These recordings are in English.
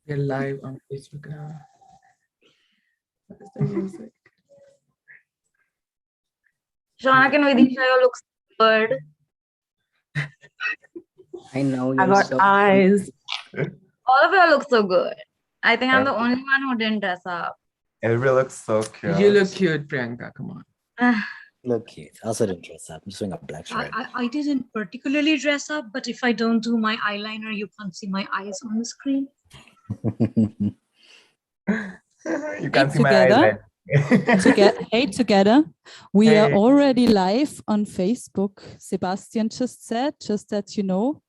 We're live on Facebook now. What is the music? Shaunak and Vidisha, you look good. I know I you're got so eyes. All of you look so good. I think I'm the only one who didn't dress up. Everybody looks so cute. You look cute, Priyanka. Come on. look cute. I also didn't dress up. I'm just wearing a black shirt. I didn't particularly dress up, but if I don't do my eyeliner, you can't see my eyes on the screen. You can see my eyes. Hey, together. We are already live on Facebook. Sebastian just said, just that you know.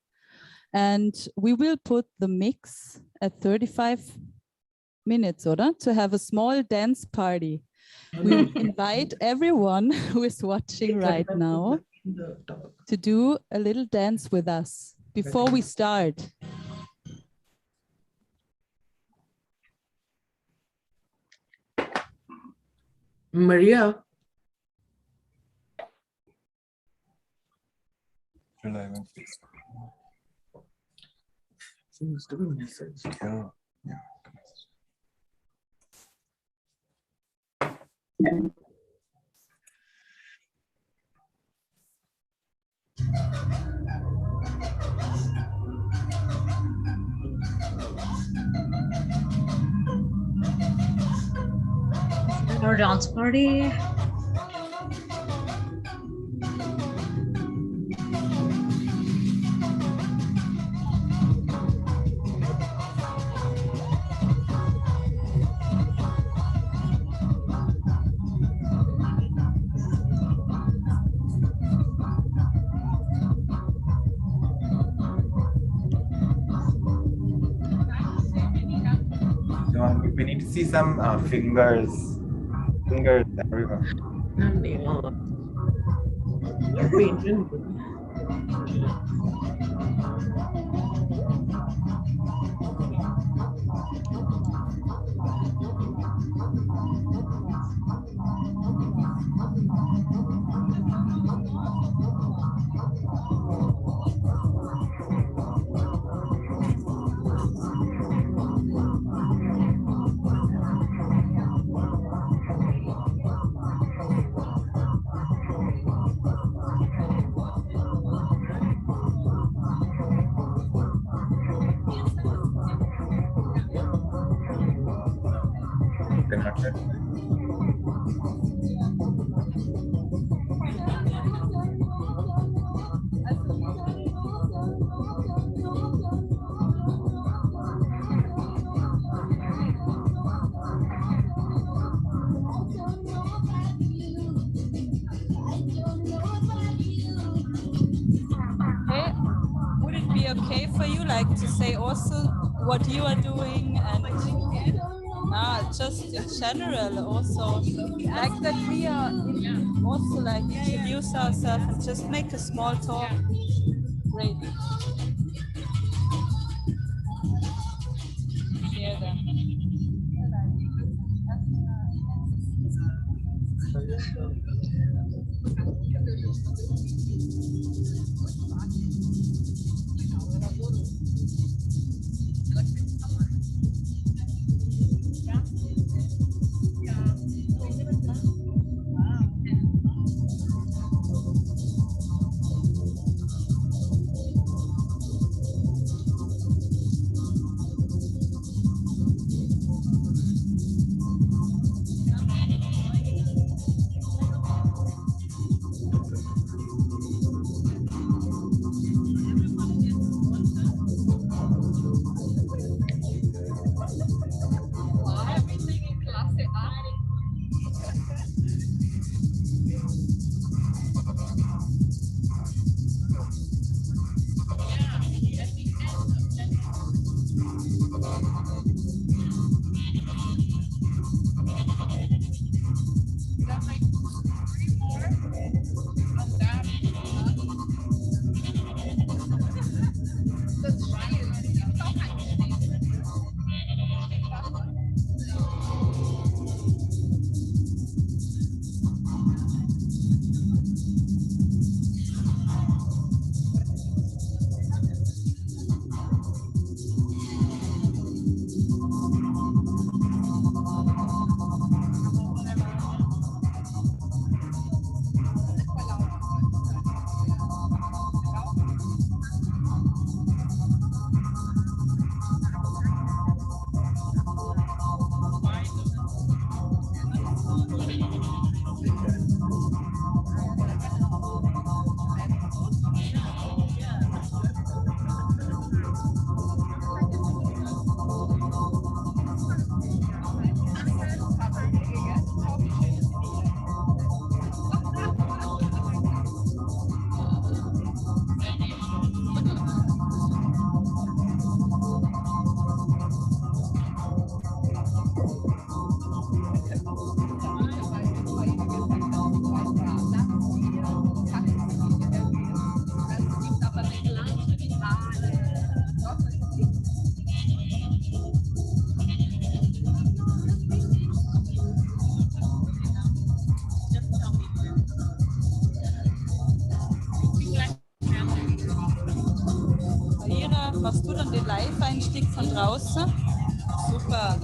And we will put the mix at 35 minutes, oder? To have a small dance party. We invite everyone who is watching right now to do a little dance with us before we start. Maria. You're live on Facebook. Seems to be message. Yeah. Our dance party. We need to see some fingers everywhere. Hey, would it be okay for you, like, to say also what you are doing and just in general also, like that we are also like introduce ourselves and just make a small talk. Great. Hear them. Machst du dann den Live-Einstieg von draußen? Super.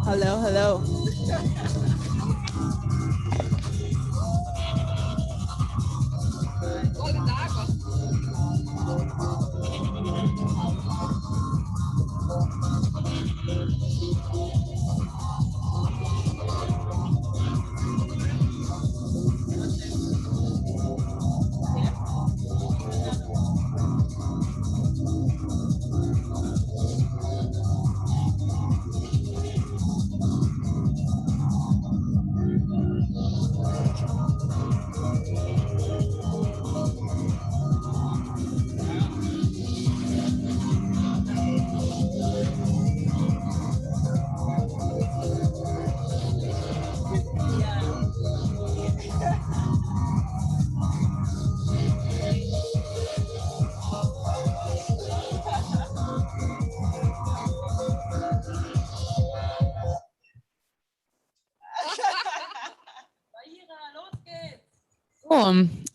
Hello, hello.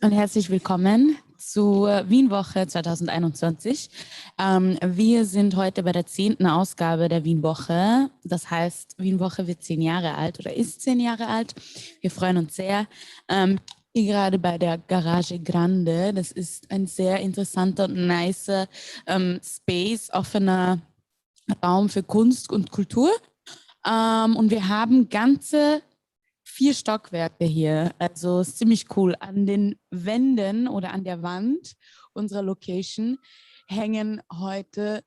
Und herzlich willkommen zur Wienwoche 2021. Wir sind heute bei der 10. Ausgabe der Wienwoche. Das heißt, Wienwoche wird 10 Jahre alt oder ist 10 Jahre alt. Wir freuen uns sehr. Hier gerade bei der Garage Grande. Das ist ein sehr interessanter und nicer Space, offener Raum für Kunst und Kultur. Und wir haben ganze 4 Stockwerke hier, also ist ziemlich cool. An den Wänden oder an der Wand unserer Location hängen heute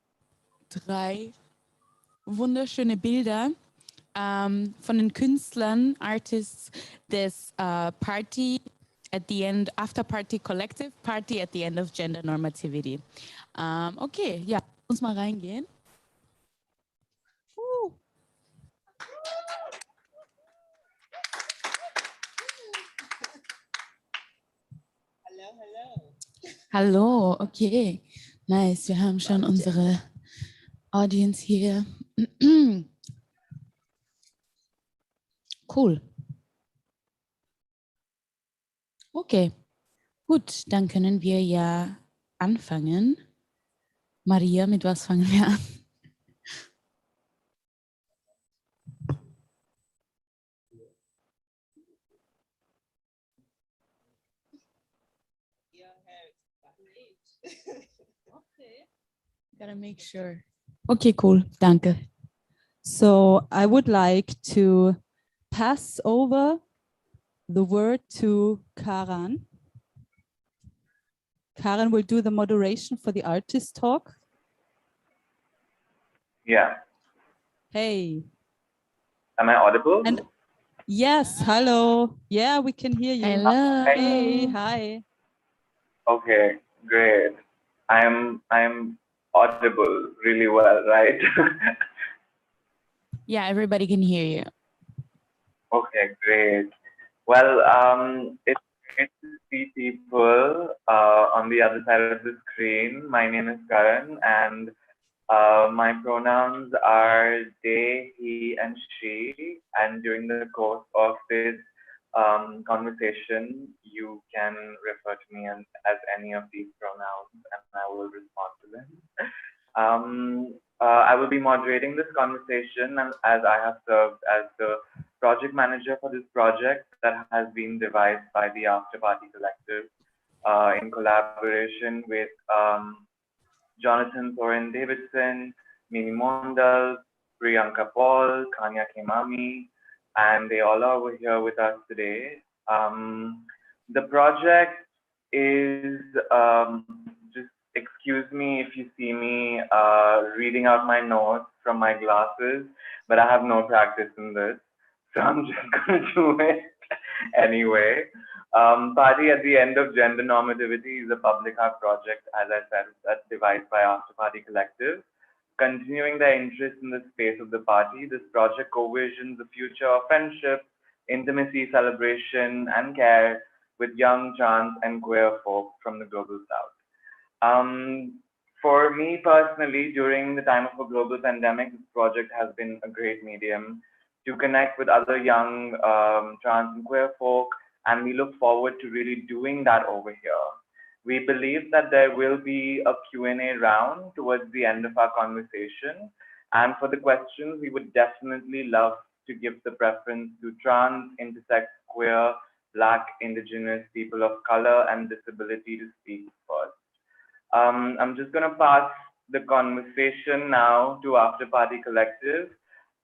3 wunderschöne Bilder von den Künstlern, Artists des Party at the End, After Party Collective, Party at the End of Gender-Normativity. Okay, ja, uns mal reingehen. Hallo, okay, nice. Wir haben schon unsere Audience hier. Cool. Okay, gut, dann können wir ja anfangen. Maria, mit was fangen wir an? Gotta make sure. Okay, cool. Danke. So I would like to pass over the word to Karan. Karan will do the moderation for the artist talk. Yeah. Hey. Am I audible? And yes, hello. Yeah, we can hear you. Hello. Hey, hi. Okay, great. I'm audible really well, right? Yeah, everybody can hear you. Okay, great. Well, it's great to see people on the other side of the screen. My name is Karan, and my pronouns are they, he, and she. And during the course of this conversation, you can refer to me as any of these pronouns, and I will respond to them. I will be moderating this conversation, and as I have served as the project manager for this project that has been devised by the After Party Collective in collaboration with Jonathan Thorin Davidson, Mini Mondal, Priyanka Paul, Kanya Kemami, and they all are over here with us today. The project is, just excuse me if you see me reading out my notes from my glasses, but I have no practice in this, so I'm just going to do it anyway. Party at the End of Gender-Normativity is a public art project, as I said, that's devised by After Party Collective. Continuing their interest in the space of the party, this project co-visions a future of friendship, intimacy, celebration, and care with young, trans, and queer folk from the Global South. For me personally, during the time of a global pandemic, this project has been a great medium to connect with other young trans and queer folk, and we look forward to really doing that over here. We believe that there will be a Q&A round towards the end of our conversation, and for the questions, we would definitely love to give the preference to trans, intersex, queer, Black, Indigenous, people of color, and disability to speak first. I'm just going to pass the conversation now to After Party Collective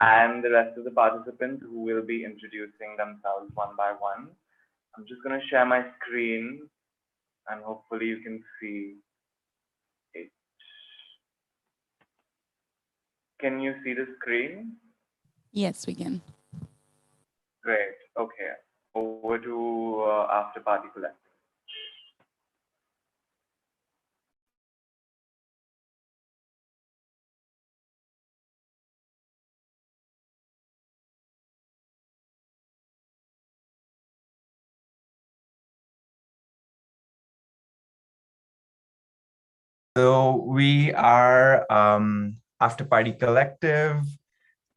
and the rest of the participants who will be introducing themselves one by one. I'm just going to share my screen and hopefully you can see it. Can you see the screen? Yes, we can. Great. Okay. Over to After Party Collective. So we are After Party Collective.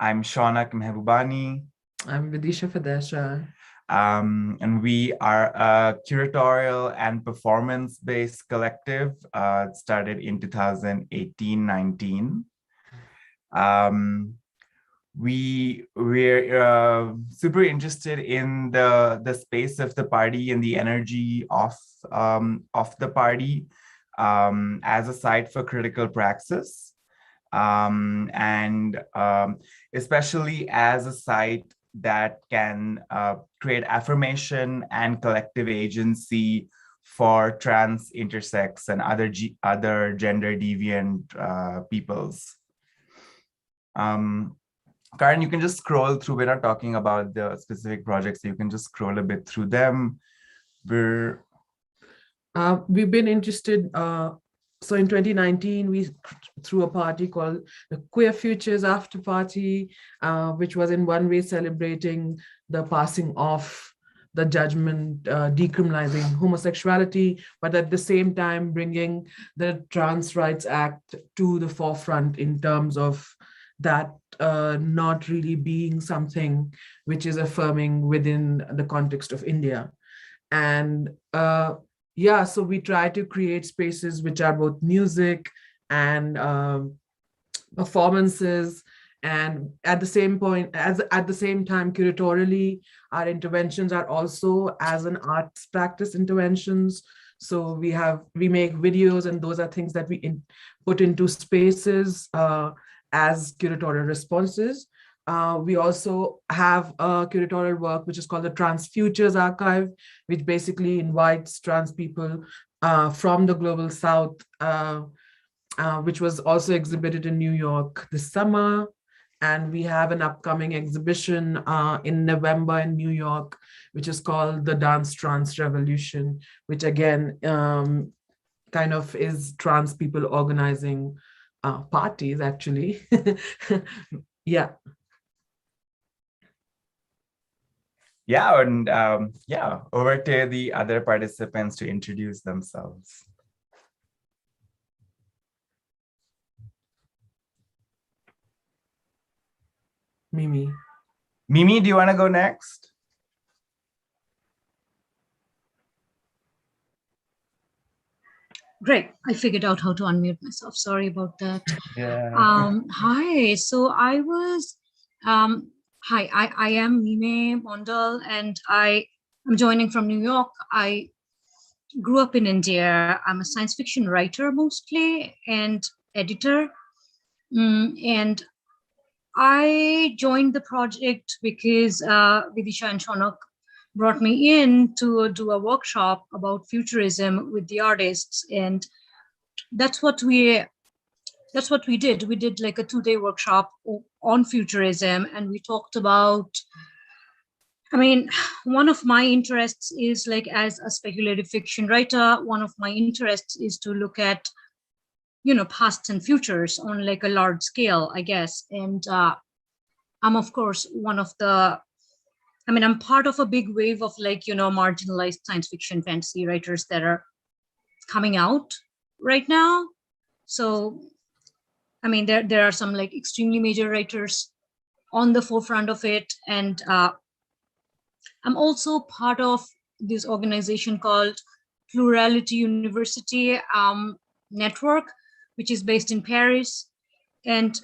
I'm Shaunak Mehbubani. I'm Vidisha Fadesha. And we are a curatorial and performance-based collective. It started in 2018-19. We're super interested in the space of the party and the energy of the party as a site for critical praxis, and especially as a site that can create affirmation and collective agency for trans, intersex, and other gender deviant peoples. Karen, you can just scroll through. We're not talking about the specific projects, so you can just scroll a bit through them. We've been interested, so in 2019, we threw a party called the Queer Futures After Party, which was in one way celebrating the passing of the judgment, decriminalizing homosexuality, but at the same time bringing the Trans Rights Act to the forefront in terms of that not really being something which is affirming within the context of India. And yeah, so we try to create spaces which are both music and performances, and at the same time curatorially, our interventions are also as an arts practice interventions. So we make videos, and those are things that we put into spaces as curatorial responses. We also have a curatorial work which is called the Trans Futures Archive, which basically invites trans people from the Global South, which was also exhibited in New York this summer. And we have an upcoming exhibition in November in New York, which is called the Dance Trans Revolution, which again kind of is trans people organizing parties, actually. Yeah. Yeah, and yeah, over to the other participants to introduce themselves. Mimi, do you want to go next? Great. I figured out how to unmute myself. Sorry about that. Yeah. Hi. So I was, hi, I am Mime Mondal, and I am joining from New York. I grew up in India. I'm a science fiction writer mostly and editor. And I joined the project because Vidisha and Shaunak brought me in to do a workshop about futurism with the artists, and that's what we did. We did like a 2-day workshop on futurism, and we talked about I mean, one of my interests is like, as a speculative fiction writer, one of my interests is to look at, pasts and futures on like a large scale, I guess. And I'm of course I'm part of a big wave of like, marginalized science fiction fantasy writers that are coming out right now. So, I mean, there are some like extremely major writers on the forefront of it. And I'm also part of this organization called Plurality University Network, which is based in Paris. And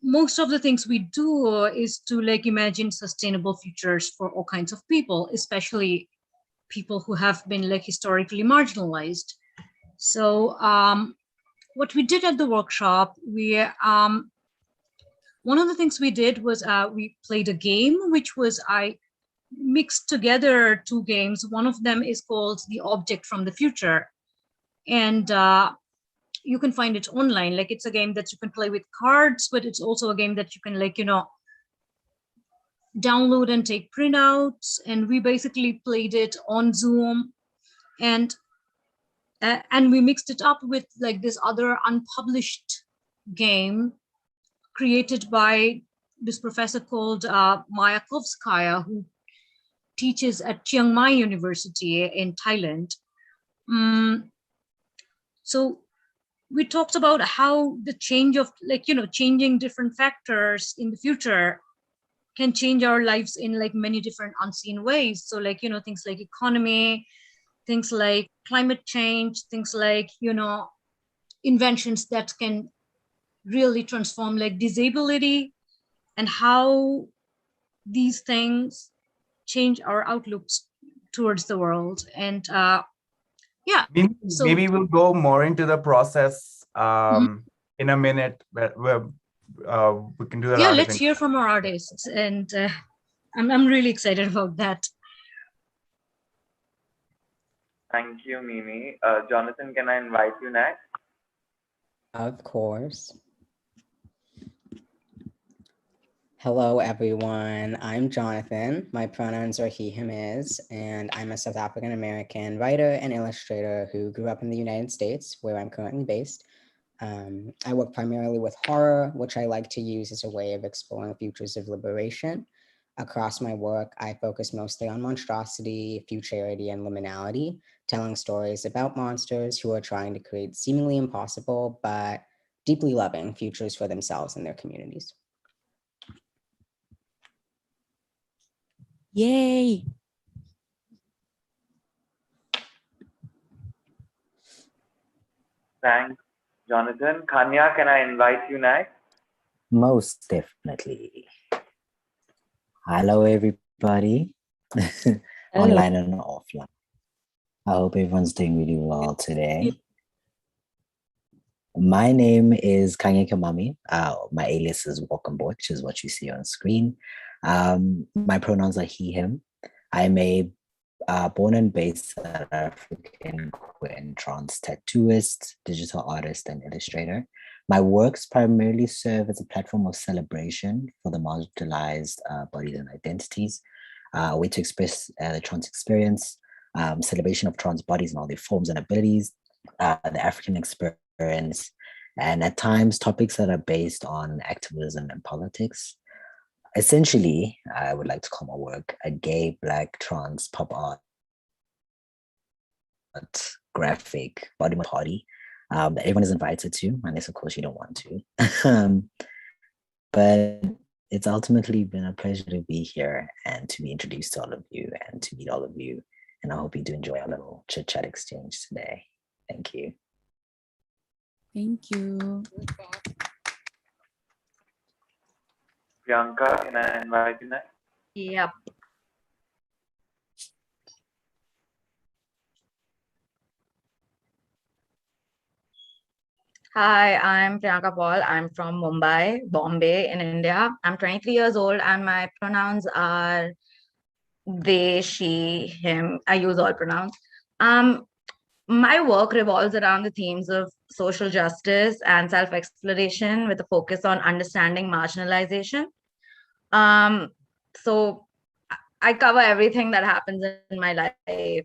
most of the things we do is to like imagine sustainable futures for all kinds of people, especially people who have been like historically marginalized. So what we did at the workshop, one of the things we did was we played a game, which was I mixed together two games. One of them is called The Object from the Future. And you can find it online. Like, it's a game that you can play with cards, but it's also a game that you can like, download and take printouts. And we basically played it on Zoom. And we mixed it up with like this other unpublished game created by this professor called Mayakovskaya, who teaches at Chiang Mai University in Thailand. So we talked about how the change of like, changing different factors in the future can change our lives in like many different unseen ways. So like, things like economy, things like climate change, things like, inventions that can really transform like disability, and how these things change our outlooks towards the world. And yeah, maybe we'll go more into the process in a minute, but we can do that. Yeah, let's hear from our artists, and I'm really excited about that. Thank you, Mimi. Jonathan, can I invite you next? Of course. Hello, everyone. I'm Jonathan. My pronouns are he, him, his, and I'm a South African American writer and illustrator who grew up in the United States, where I'm currently based. I work primarily with horror, which I like to use as a way of exploring futures of liberation. Across my work, I focus mostly on monstrosity, futurity, and liminality, telling stories about monsters who are trying to create seemingly impossible, but deeply loving futures for themselves and their communities. Yay! Thanks, Jonathan. Kanya, can I invite you next? Most definitely. Hello, everybody. Online and offline. I hope everyone's doing really well today. My name is Kanye Kamami. My alias is Welcome Boy, which is what you see on screen. My pronouns are he, him. I'm a born and based South African queer and trans tattooist, digital artist, and illustrator. My works primarily serve as a platform of celebration for the marginalized bodies and identities, a way to express the trans experience, celebration of trans bodies and all their forms and abilities, the African experience, and at times topics that are based on activism and politics. Essentially, I would like to call my work a gay, Black, trans, pop art, graphic, body party that everyone is invited to, unless of course you don't want to. But it's ultimately been a pleasure to be here and to be introduced to all of you and to meet all of you. And I hope you do enjoy our little chit-chat exchange today. Thank you. Thank you. Priyanka, can I invite you next? Yep. Hi, I'm Priyanka Paul. I'm from Mumbai, Bombay in India. I'm 23 years old and my pronouns are they, she, him. I use all pronouns. My work revolves around the themes of social justice and self-exploration with a focus on understanding marginalization. So I cover everything that happens in my life.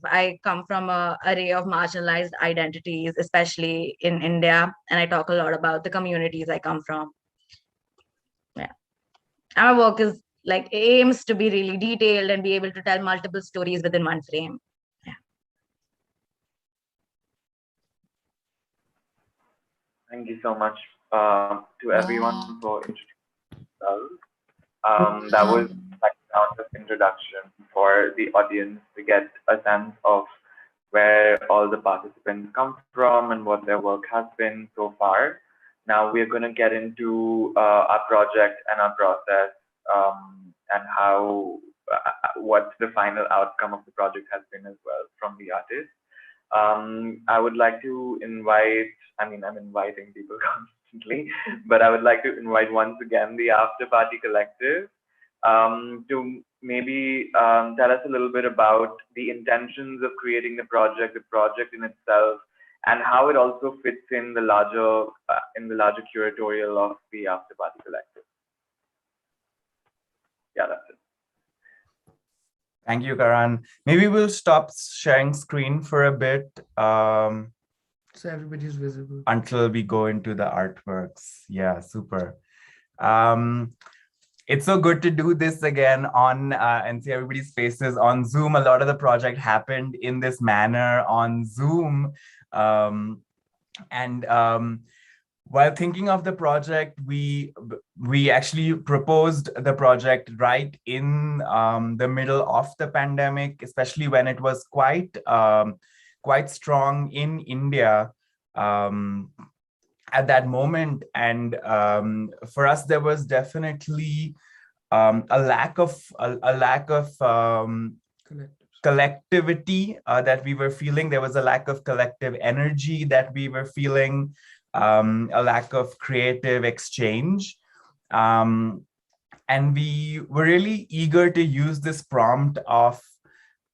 I come from an array of marginalized identities, especially in India, and I talk a lot about the communities I come from. Yeah. Our work is like aims to be really detailed and be able to tell multiple stories within one frame. Yeah. Thank you so much to everyone for introducing themselves. That was like a round of introduction for the audience to get a sense of where all the participants come from and what their work has been so far. Now we're going to get into our project and our process, and how what the final outcome of the project has been as well from the artist. I would like to invite, I mean, I'm inviting people constantly, but I would like to invite once again the After Party Collective to maybe tell us a little bit about the intentions of creating the project in itself, and how it also fits in the larger curatorial of the After Party Collective. Yeah, that's it. Thank you, Karan. Maybe we'll stop sharing screen for a bit. So everybody's visible. Until we go into the artworks. Yeah, super. It's so good to do this again on and see everybody's faces on Zoom. A lot of the project happened in this manner on Zoom. While thinking of the project, we actually proposed the project right in the middle of the pandemic, especially when it was quite strong in India at that moment. And for us, there was definitely a lack of collectivity that we were feeling. There was a lack of collective energy that we were feeling. A lack of creative exchange. And we were really eager to use this prompt of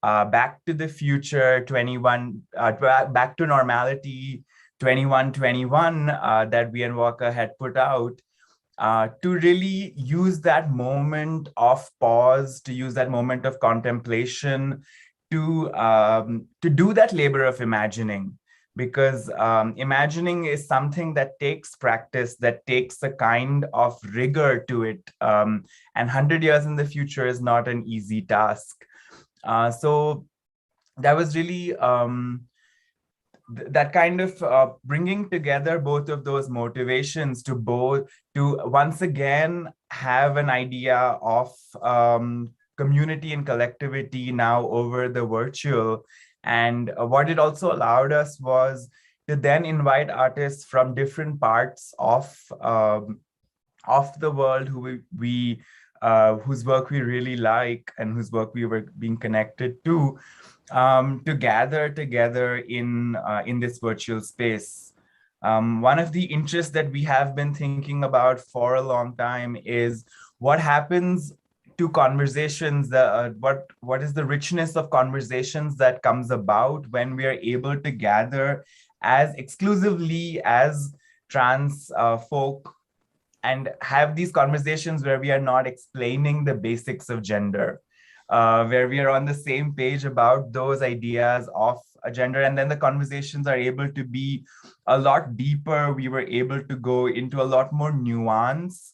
Back to the Future 21, Back to Normality 2121 that we and Walker had put out, to really use that moment of pause, to use that moment of contemplation, to do that labor of imagining. Because imagining is something that takes practice, that takes a kind of rigor to it. And 100 years in the future is not an easy task. So that was really that kind of bringing together both of those motivations to once again have an idea of community and collectivity now over the virtual. And what it also allowed us was to then invite artists from different parts of the world whose work we really like and whose work we were being connected to gather together in this virtual space. One of the interests that we have been thinking about for a long time is what happens to conversations, what is the richness of conversations that comes about when we are able to gather as exclusively as trans folk and have these conversations where we are not explaining the basics of gender, where we are on the same page about those ideas of a gender, and then the conversations are able to be a lot deeper. We were able to go into a lot more nuance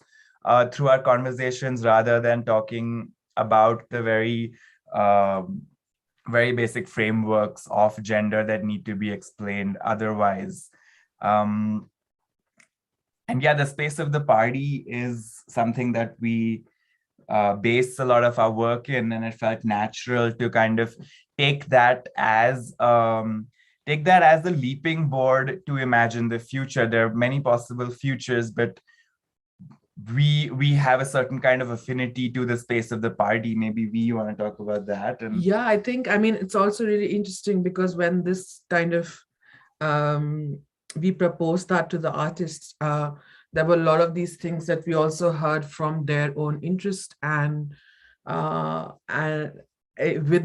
through our conversations, rather than talking about the very basic frameworks of gender that need to be explained otherwise. And yeah, the space of the party is something that we base a lot of our work in, and it felt natural to kind of take that as a leaping board to imagine the future. There are many possible futures, but we have a certain kind of affinity to the space of the party. Maybe you want to talk about that? And yeah, I mean, it's also really interesting because when this kind of we proposed that to the artists, there were a lot of these things that we also heard from their own interest and with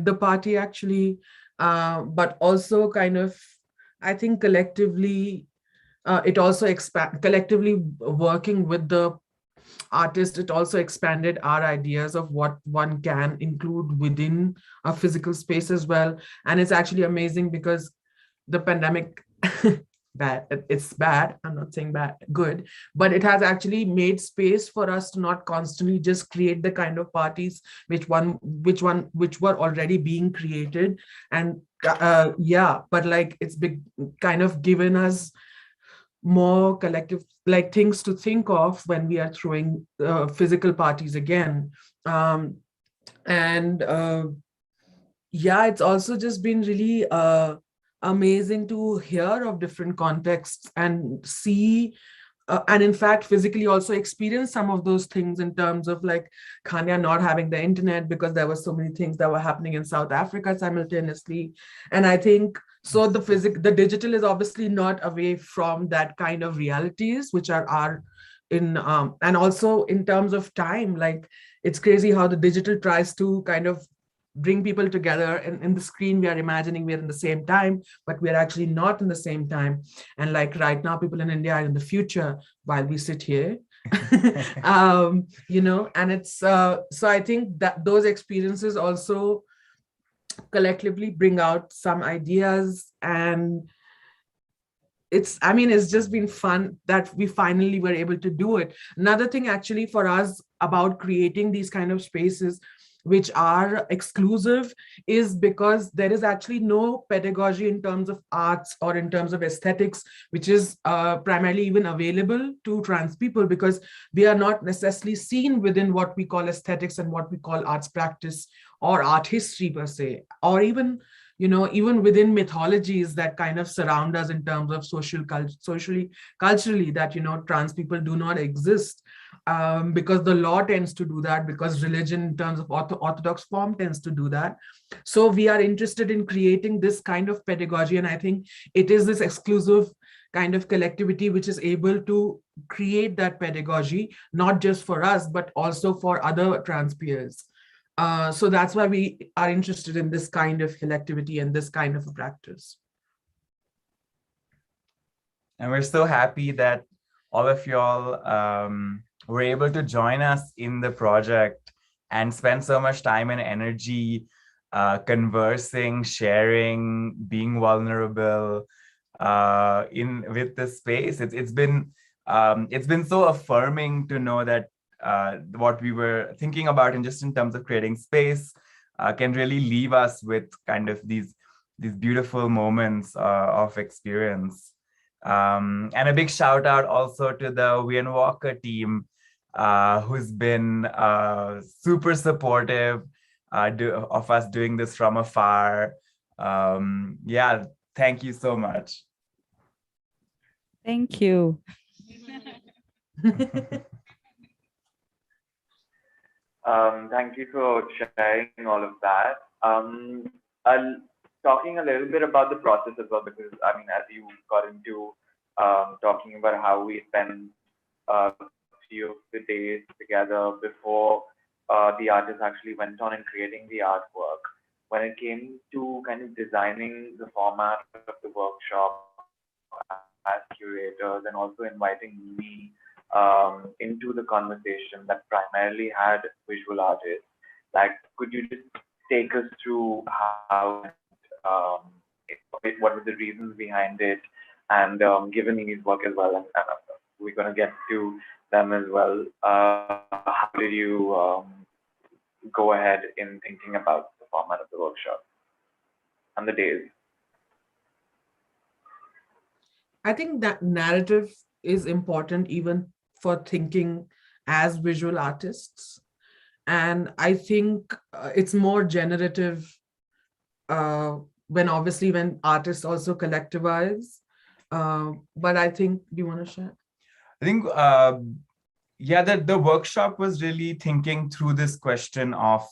the party actually, but also kind of, I think collectively, it also collectively working with the artist, it also expanded our ideas of what one can include within a physical space as well. And it's actually amazing because the pandemic, it's bad, I'm not saying bad, good, but it has actually made space for us to not constantly just create the kind of parties which were already being created. And yeah, but like it's kind of given us more collective like things to think of when we are throwing physical parties again. And yeah, it's also just been really amazing to hear of different contexts and see and in fact physically also experience some of those things in terms of like Kanya not having the internet because there were so many things that were happening in South Africa simultaneously. And I think so the digital is obviously not away from that kind of realities which are in and also in terms of time, like it's crazy how the digital tries to kind of bring people together, and in the screen we are imagining we're in the same time, but we're actually not in the same time. And like right now people in India are in the future while we sit here. You know, and it's so I think that those experiences also collectively bring out some ideas, and it's just been fun that we finally were able to do it. Another thing actually for us about creating these kind of spaces which are exclusive is because there is actually no pedagogy in terms of arts or in terms of aesthetics, which is primarily even available to trans people, because we are not necessarily seen within what we call aesthetics and what we call arts practice or art history per se, or even, you know, even within mythologies that kind of surround us in terms of socially, culturally, that, you know, trans people do not exist. Because the law tends to do that, because religion in terms of orthodox form tends to do that. So we are interested in creating this kind of pedagogy, and I think it is this exclusive kind of collectivity which is able to create that pedagogy, not just for us, but also for other trans peers. So that's why we are interested in this kind of collectivity and this kind of a practice. And we're so happy that all of y'all were able to join us in the project and spend so much time and energy conversing, sharing, being vulnerable with the space. It's been so affirming to know that what we were thinking about, and just in terms of creating space, can really leave us with kind of these beautiful moments of experience. And a big shout out also to the Wien Walker team, who's been super supportive of us doing this from afar. Yeah, thank you so much. Thank you. Thank you for sharing all of that. Talking a little bit about the process as well, because I mean, as you got into talking about how we spend a few of the days together before the artist actually went on and creating the artwork, when it came to kind of designing the format of the workshop as curators, and also inviting me into the conversation that primarily had visual artists, like, could you just take us through how what were the reasons behind it, and given Mimi's work as well, and we're going to get to them as well, how did you go ahead in thinking about the format of the workshop and the days? I think that narrative is important even for thinking as visual artists. And I think it's more generative when artists also collectivize. But I think, do you want to share? I think, yeah, the workshop was really thinking through this question of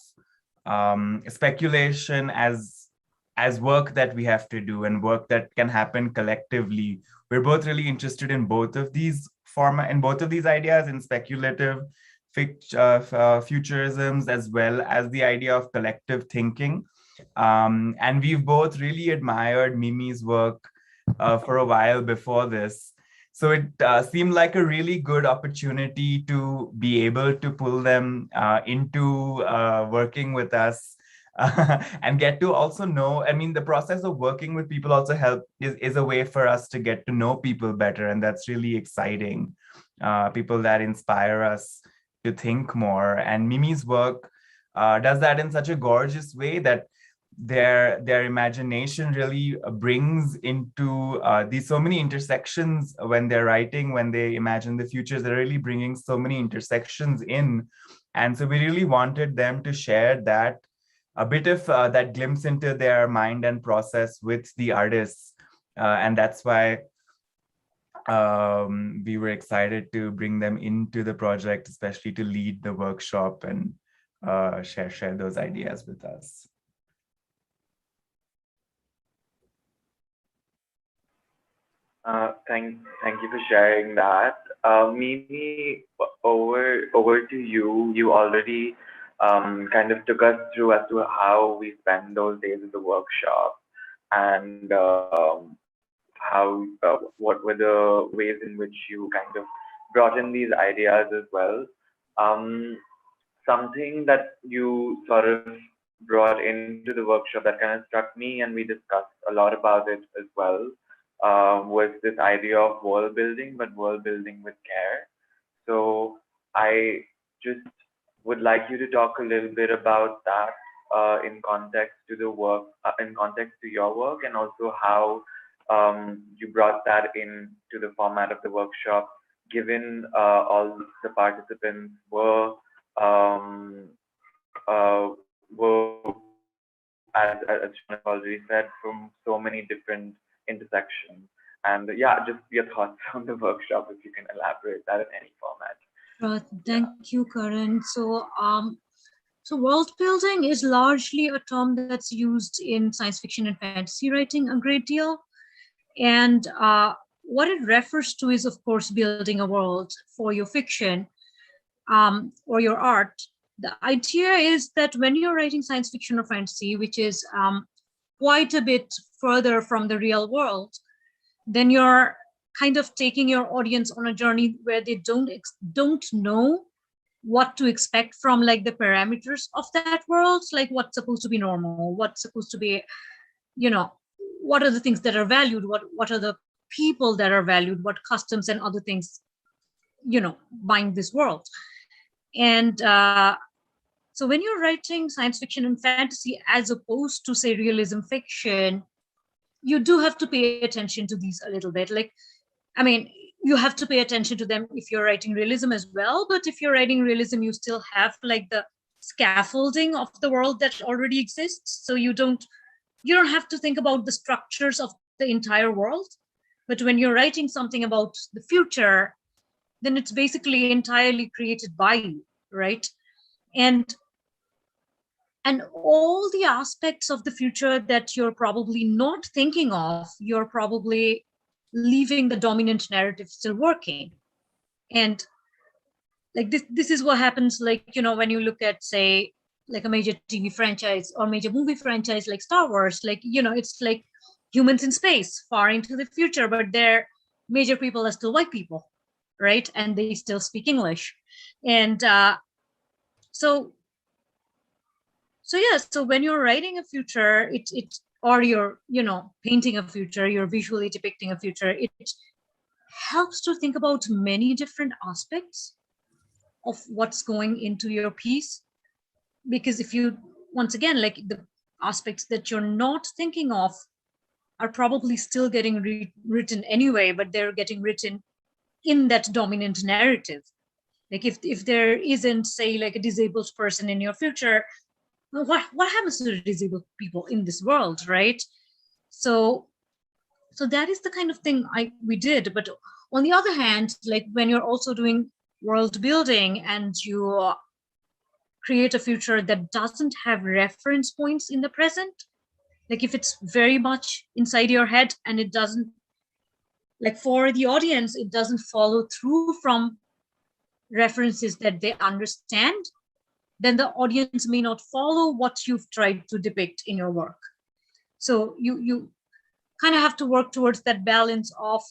speculation as work that we have to do and work that can happen collectively. We're both really interested in both of these ideas, in speculative futurisms, as well as the idea of collective thinking. And we've both really admired Mimi's work for a while before this. So it seemed like a really good opportunity to be able to pull them into working with us and get to also know, I mean, the process of working with people also is a way for us to get to know people better. And that's really exciting. People that inspire us to think more. And Mimi's work does that in such a gorgeous way that their imagination really brings into these so many intersections when they're writing, when they imagine the futures, they're really bringing so many intersections in. And so we really wanted them to share that, a bit of that glimpse into their mind and process with the artists. And that's why we were excited to bring them into the project, especially to lead the workshop and share those ideas with us. Thank you for sharing that. Mimi, over to you. You already kind of took us through as to how we spend those days at the workshop, and what were the ways in which you kind of brought in these ideas as well. Something that you sort of brought into the workshop that kind of struck me, and we discussed a lot about it as well, was this idea of world building, but world building with care. So I just would like you to talk a little bit about that in context to the work, in context to your work, and also how you brought that into the format of the workshop, given all the participants were as Sean already said, from so many different intersections. And yeah, just your thoughts on the workshop, if you can elaborate that in any format. Thank you, Karan. So world building is largely a term that's used in science fiction and fantasy writing a great deal. And what it refers to is, of course, building a world for your fiction or your art. The idea is that when you're writing science fiction or fantasy, which is quite a bit further from the real world, then you're kind of taking your audience on a journey where they don't know what to expect from like the parameters of that world, like what's supposed to be normal, what's supposed to be, what are the things that are valued, what are the people that are valued, what customs and other things, bind this world. And so when you're writing science fiction and fantasy, as opposed to say realism fiction, you do have to pay attention to these a little bit. Like, I mean, you have to pay attention to them if you're writing realism as well. But if you're writing realism, you still have like the scaffolding of the world that already exists. So you don't have to think about the structures of the entire world. But when you're writing something about the future, then it's basically entirely created by you, right? And all the aspects of the future that you're probably not thinking of, you're probably leaving the dominant narrative still working. And like this is what happens, like, when you look at, say, like a major TV franchise or major movie franchise like Star Wars, like, it's like humans in space, far into the future, but their major people are still white people, right? And they still speak English. And so when you're writing a future, or you're, painting a future, you're visually depicting a future, it helps to think about many different aspects of what's going into your piece. Because if you, once again, like the aspects that you're not thinking of are probably still getting written anyway, but they're getting written in that dominant narrative. Like if there isn't, say, like a disabled person in your future, what happens to the disabled people in this world, right? So that is the kind of thing we did. But on the other hand, like when you're also doing world building and you create a future that doesn't have reference points in the present, like if it's very much inside your head and it doesn't, like for the audience, it doesn't follow through from references that they understand, then the audience may not follow what you've tried to depict in your work. So you kind of have to work towards that balance of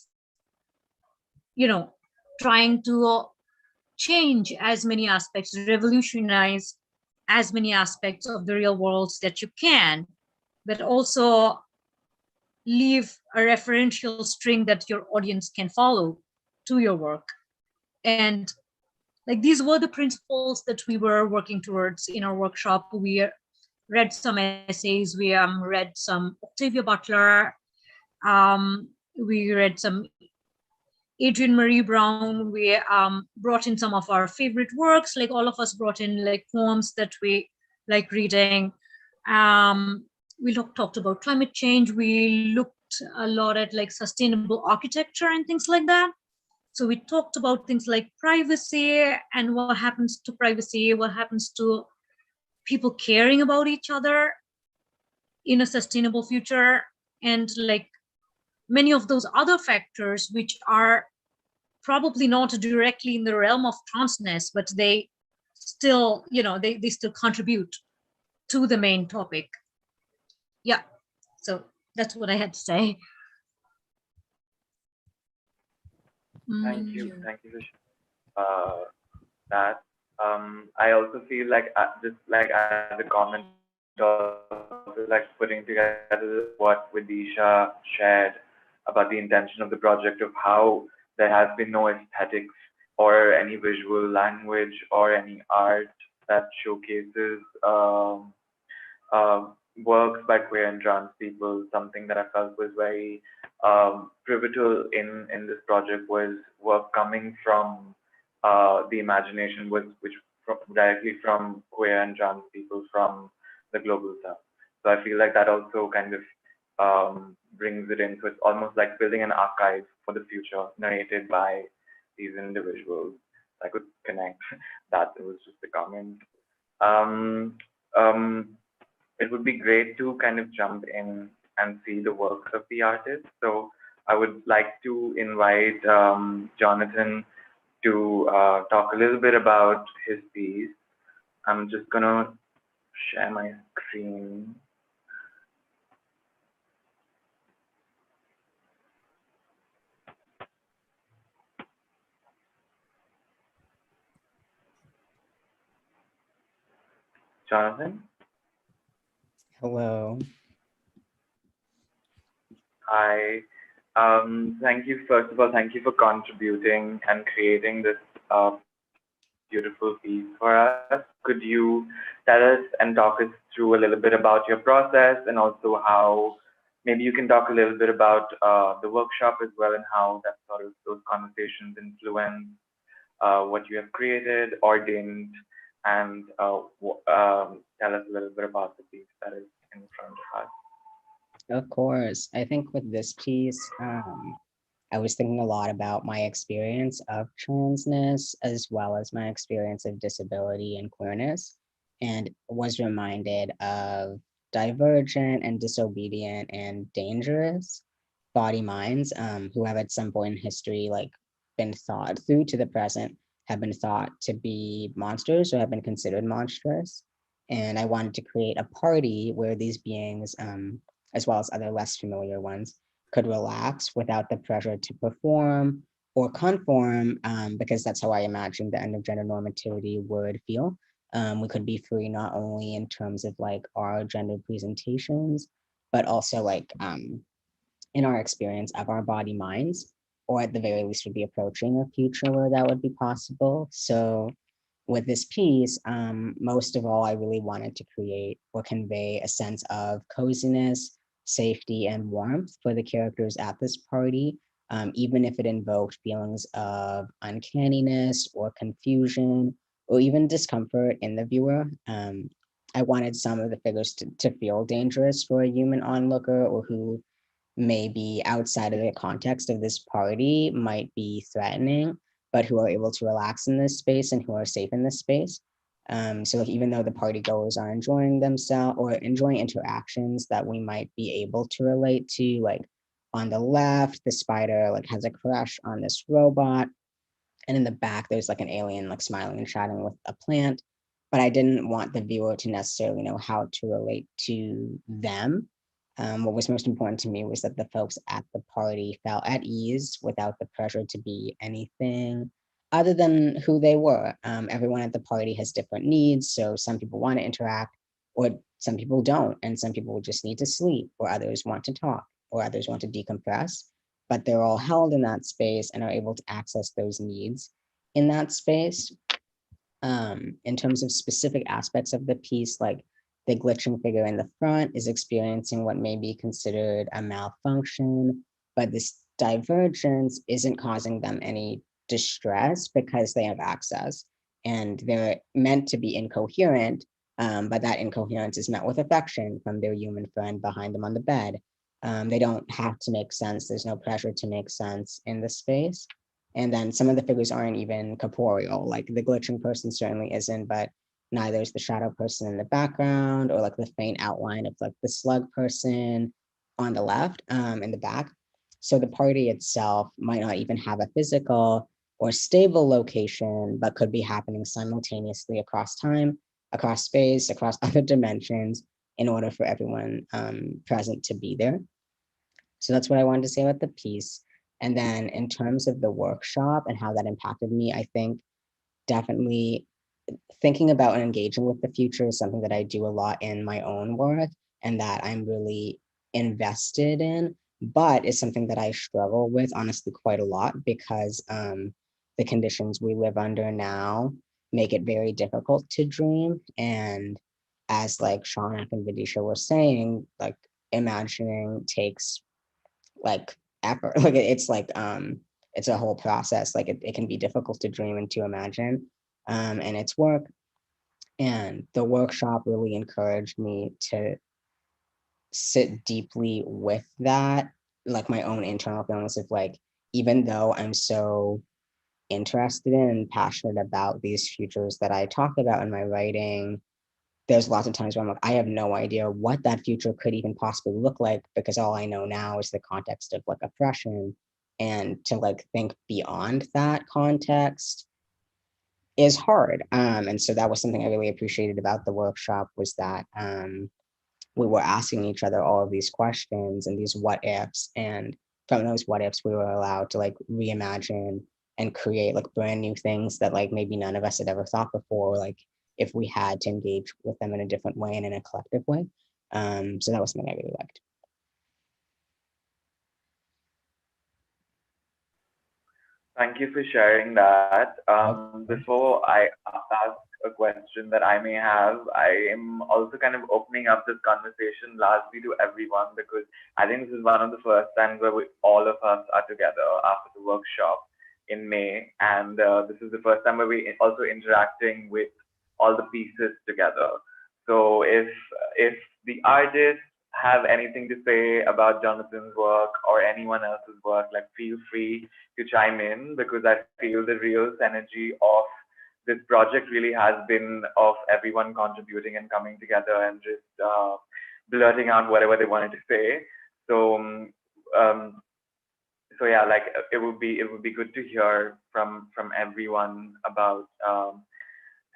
trying to change as many aspects, revolutionize as many aspects of the real world that you can, but also leave a referential string that your audience can follow to your work. And like these were the principles that we were working towards in our workshop. We read some essays, we read some Octavia Butler, we read some Adrienne Marie Brown, we brought in some of our favorite works, like all of us brought in like poems that we like reading. We talked about climate change, we looked a lot at like sustainable architecture and things like that. So we talked about things like privacy and what happens to privacy, what happens to people caring about each other in a sustainable future, and like many of those other factors which are probably not directly in the realm of transness, but they still, they still contribute to the main topic. Yeah, so that's what I had to say. Thank you for that. I also feel like just like as a comment, also like putting together what Vidisha shared about the intention of the project, of how there has been no aesthetics or any visual language or any art that showcases works by queer and trans people. Something that I felt was very pivotal in this project was work coming from the imagination, which directly from queer and trans people from the global south. So I feel like that also kind of brings it in. So it's almost like building an archive for the future, narrated by these individuals. I could connect that. It was just a comment. It would be great to kind of jump in and see the works of the artists. So I would like to invite Jonathan to talk a little bit about his piece. I'm just gonna share my screen. Jonathan? Hello. Hi. Thank you, first of all, thank you for contributing and creating this beautiful piece for us. Could you tell us and talk us through a little bit about your process, and also how maybe you can talk a little bit about the workshop as well, and how that sort of those conversations influence what you have created or didn't, and tell us a little bit about the piece that is in front of us. Of course. I think with this piece, I was thinking a lot about my experience of transness, as well as my experience of disability and queerness, and was reminded of divergent and disobedient and dangerous body minds who have at some point in history like been thought through to the present, have been thought to be monsters or have been considered monstrous. And I wanted to create a party where these beings, as well as other less familiar ones, could relax without the pressure to perform or conform, because that's how I imagined the end of gender normativity would feel. We could be free not only in terms of like our gender presentations, but also like in our experience of our body minds, or at the very least would be approaching a future where that would be possible. So with this piece, most of all, I really wanted to create or convey a sense of coziness, safety, and warmth for the characters at this party, even if it invoked feelings of uncanniness or confusion or even discomfort in the viewer. I wanted some of the figures to feel dangerous for a human onlooker, or who maybe outside of the context of this party might be threatening, but who are able to relax in this space and who are safe in this space. So like, even though the party goers are enjoying themselves or enjoying interactions that we might be able to relate to, like on the left, the spider like has a crush on this robot, and in the back there's like an alien like smiling and chatting with a plant. But I didn't want the viewer to necessarily know how to relate to them. What was most important to me was that the folks at the party felt at ease without the pressure to be anything other than who they were. Everyone at the party has different needs, so some people want to interact, or some people don't, and some people just need to sleep, or others want to talk, or others want to decompress, but they're all held in that space and are able to access those needs in that space. In terms of specific aspects of the piece, like the glitching figure in the front is experiencing what may be considered a malfunction, but this divergence isn't causing them any distress because they have access, and they're meant to be incoherent, but that incoherence is met with affection from their human friend behind them on the bed. They don't have to make sense. There's no pressure to make sense in the space. And then some of the figures aren't even corporeal, like the glitching person certainly isn't, but neither is the shadow person in the background, or like the faint outline of like the slug person on the left, in the back. So the party itself might not even have a physical or stable location, but could be happening simultaneously across time, across space, across other dimensions, in order for everyone present to be there. So that's what I wanted to say about the piece. And then in terms of the workshop and how that impacted me, I think definitely thinking about and engaging with the future is something that I do a lot in my own work and that I'm really invested in, but it's something that I struggle with honestly quite a lot because the conditions we live under now make it very difficult to dream. And as like Shaunak and Vidisha were saying, like imagining takes like effort. Like it's a whole process. Like it can be difficult to dream and to imagine, and it's work. And the workshop really encouraged me to sit deeply with that, like my own internal feelings of like, even though I'm so interested in and passionate about these futures that I talk about in my writing, there's lots of times where I'm like, I have no idea what that future could even possibly look like, because all I know now is the context of like oppression. And to like think beyond that context is hard. And so that was something I really appreciated about the workshop, was that we were asking each other all of these questions and these what ifs. And from those what ifs, we were allowed to like reimagine and create like brand new things that like maybe none of us had ever thought before, like if we had to engage with them in a different way and in a collective way. So that was something I really liked. Thank you for sharing that. Before I ask a question that I may have, I am also kind of opening up this conversation largely to everyone, because I think this is one of the first times where all of us are together after the workshop in May. And this is the first time where we're also interacting with all the pieces together. So if the artists have anything to say about Jonathan's work or anyone else's work, like feel free to chime in, because I feel the real synergy of this project really has been of everyone contributing and coming together and just blurting out whatever they wanted to say. So so yeah, like it would be good to hear from everyone about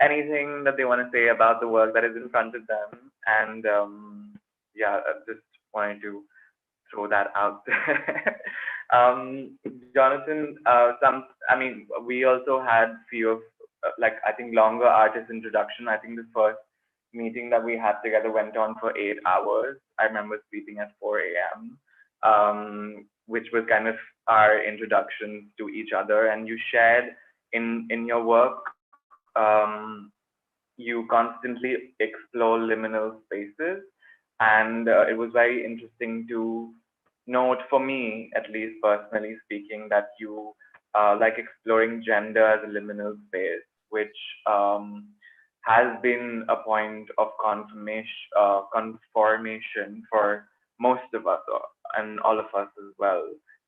anything that they want to say about the work that is in front of them. And yeah, I just wanted to throw that out there. Jonathan, we also had few of like, I think, longer artist introduction. I think the first meeting that we had together went on for 8 hours. I remember sleeping at 4 a.m., which was kind of our introduction to each other. And you shared in your work, you constantly explore liminal spaces. And it was very interesting to note, for me, at least personally speaking, that you like exploring gender as a liminal space, which has been a point of conformation for most of us, and all of us as well.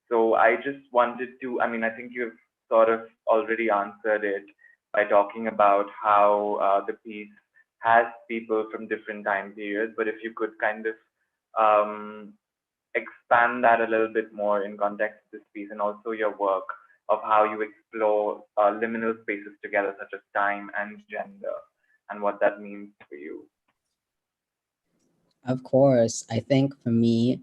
So I just wanted to, I think you've sort of already answered it by talking about how the piece has people from different time periods, but if you could kind of expand that a little bit more in context of this piece, and also your work of how you explore liminal spaces together, such as time and gender, and what that means for you. Of course, I think for me,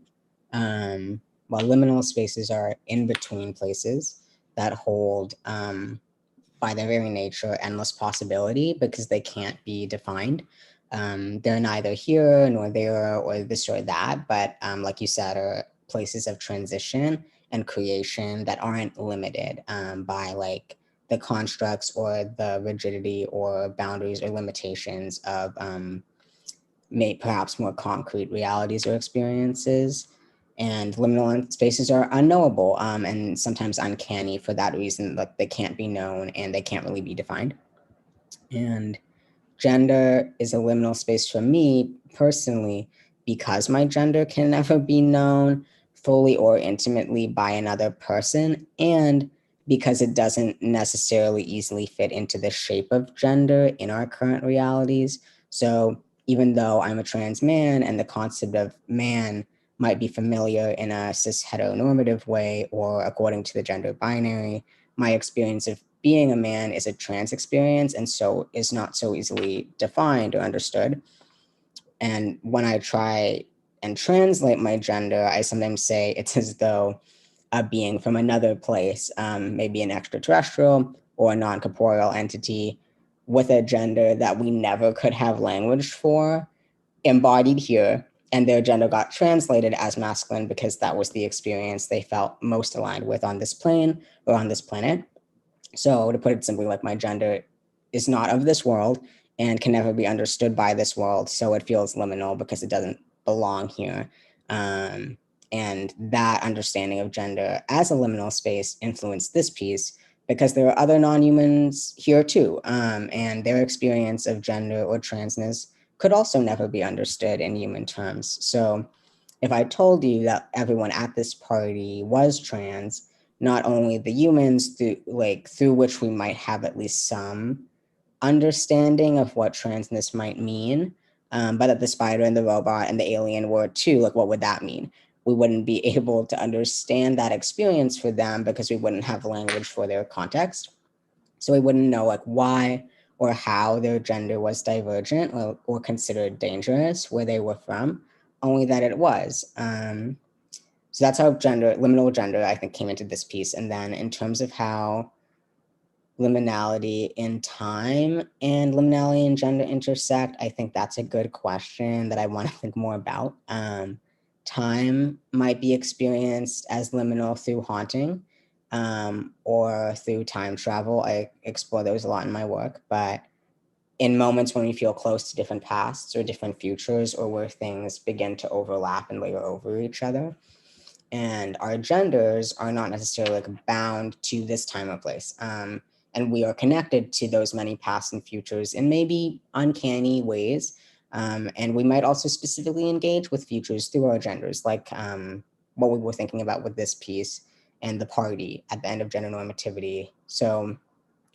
while liminal spaces are in between places that hold, by their very nature, endless possibility because they can't be defined. They're neither here nor there or this or that, but like you said, are places of transition and creation that aren't limited by like the constructs or the rigidity or boundaries or limitations of perhaps more concrete realities or experiences. And liminal spaces are unknowable and sometimes uncanny for that reason, like they can't be known and they can't really be defined. And gender is a liminal space for me personally because my gender can never be known fully or intimately by another person, and because it doesn't necessarily easily fit into the shape of gender in our current realities. So even though I'm a trans man and the concept of man might be familiar in a cis heteronormative way or according to the gender binary, my experience of being a man is a trans experience and so is not so easily defined or understood. And when I try and translate my gender, I sometimes say it's as though a being from another place, maybe an extraterrestrial or a non-corporeal entity with a gender that we never could have language for, embodied here, and their gender got translated as masculine because that was the experience they felt most aligned with on this plane or on this planet. So to put it simply, like my gender is not of this world and can never be understood by this world. So it feels liminal because it doesn't belong here. And that understanding of gender as a liminal space influenced this piece because there are other non-humans here too. And their experience of gender or transness could also never be understood in human terms. So if I told you that everyone at this party was trans, not only the humans through which we might have at least some understanding of what transness might mean, but that the spider and the robot and the alien were too, like what would that mean? We wouldn't be able to understand that experience for them because we wouldn't have language for their context. So we wouldn't know like why or how their gender was divergent or considered dangerous where they were from, only that it was. So that's how liminal gender, I think, came into this piece. And then in terms of how liminality in time and liminality in gender intersect, I think that's a good question that I want to think more about. Time might be experienced as liminal through haunting or through time travel. I explore those a lot in my work, but in moments when we feel close to different pasts or different futures or where things begin to overlap and layer over each other. And our genders are not necessarily like bound to this time or place. And we are connected to those many pasts and futures in maybe uncanny ways. And we might also specifically engage with futures through our genders, like what we were thinking about with this piece and the party at the end of Gender-Normativity. So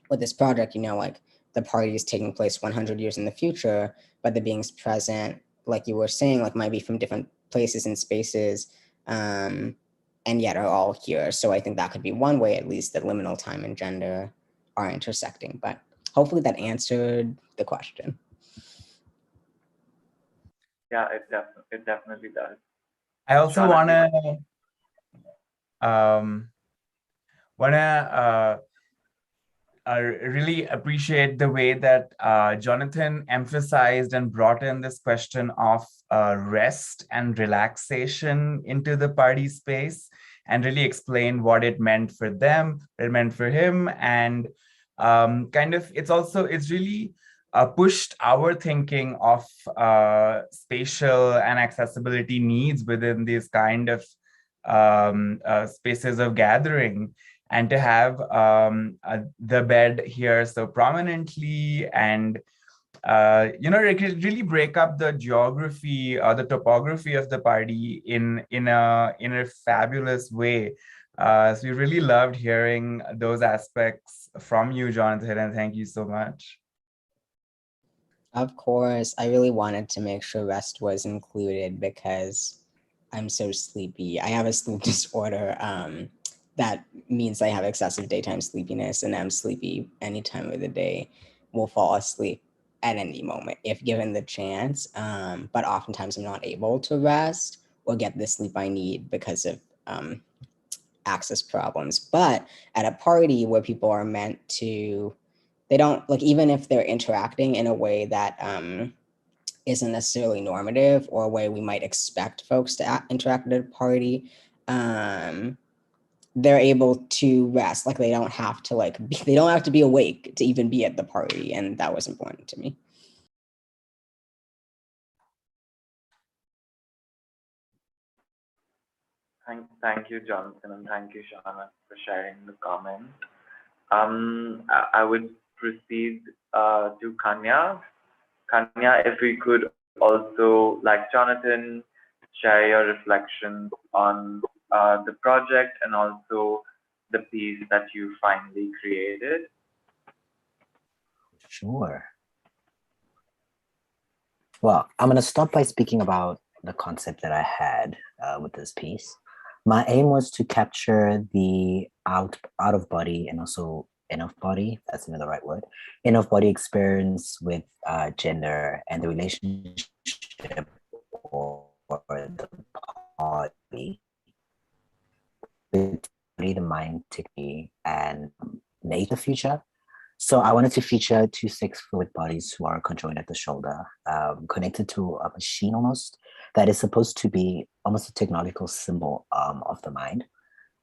with this project, like the party is taking place 100 years in the future, but the beings present, like you were saying, like might be from different places and spaces, and yet are all here. So I think that could be one way, at least, that liminal time and gender are intersecting. But hopefully that answered the question. Yeah, it definitely does. I also Jonathan? I really appreciate the way that Jonathan emphasized and brought in this question of rest and relaxation into the party space and really explained what it meant for them, what it meant for him. And it's really pushed our thinking of spatial and accessibility needs within these kind of spaces of gathering. And to have the bed here so prominently and, really break up the geography or the topography of the party in a fabulous way. So we really loved hearing those aspects from you, Jonathan, and thank you so much. Of course, I really wanted to make sure rest was included because I'm so sleepy. I have a sleep disorder. That means I have excessive daytime sleepiness and I'm sleepy any time of the day, will fall asleep at any moment if given the chance. But oftentimes I'm not able to rest or get the sleep I need because of access problems. But at a party where people are meant to, they don't, like, even if they're interacting in a way that isn't necessarily normative or a way we might expect folks to interact at a party, they're able to rest. Like, they don't have to they don't have to be awake to even be at the party. And that was important to me. Thank you, Jonathan, and thank you, Shana, for sharing the comment. I would proceed to Kanya. Kanya, if we could also, like Jonathan, share your reflections on the project and also the piece that you finally created. Sure. Well, I'm going to start by speaking about the concept that I had with this piece. My aim was to capture the out of body and also in of body, that's even the right word, in of body experience with gender and the relationship or the body between the mind, and nature future. So I wanted to feature two 6-fluid bodies who are conjoined at the shoulder, connected to a machine almost, that is supposed to be almost a technological symbol of the mind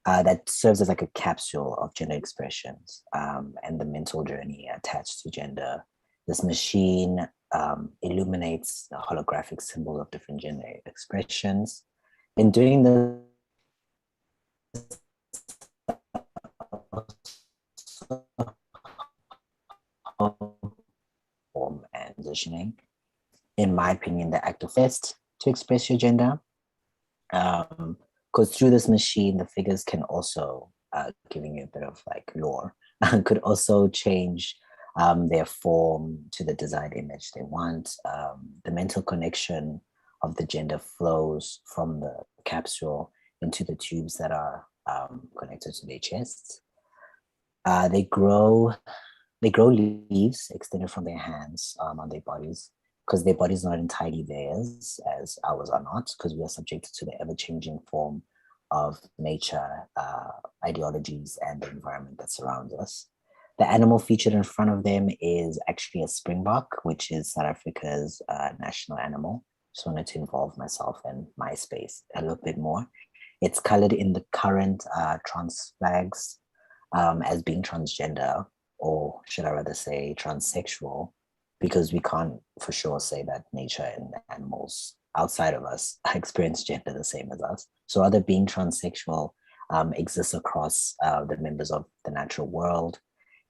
that serves as like a capsule of gender expressions and the mental journey attached to gender. This machine illuminates the holographic symbol of different gender expressions. In doing this, form and positioning, in my opinion, the act of best to express your gender. Because through this machine, the figures can also, giving you a bit of like lore, could also change their form to the desired image they want. The mental connection of the gender flows from the capsule into the tubes that are connected to their chests. They grow leaves extended from their hands on their bodies, because their bodies are not entirely theirs, as ours are not, because we are subjected to the ever-changing form of nature, ideologies, and the environment that surrounds us. The animal featured in front of them is actually a springbok, which is South Africa's national animal. Just wanted to involve myself in my space a little bit more. It's colored in the current trans flags as being transgender, or should I rather say transsexual, because we can't for sure say that nature and animals outside of us experience gender the same as us. So other being transsexual exists across the members of the natural world.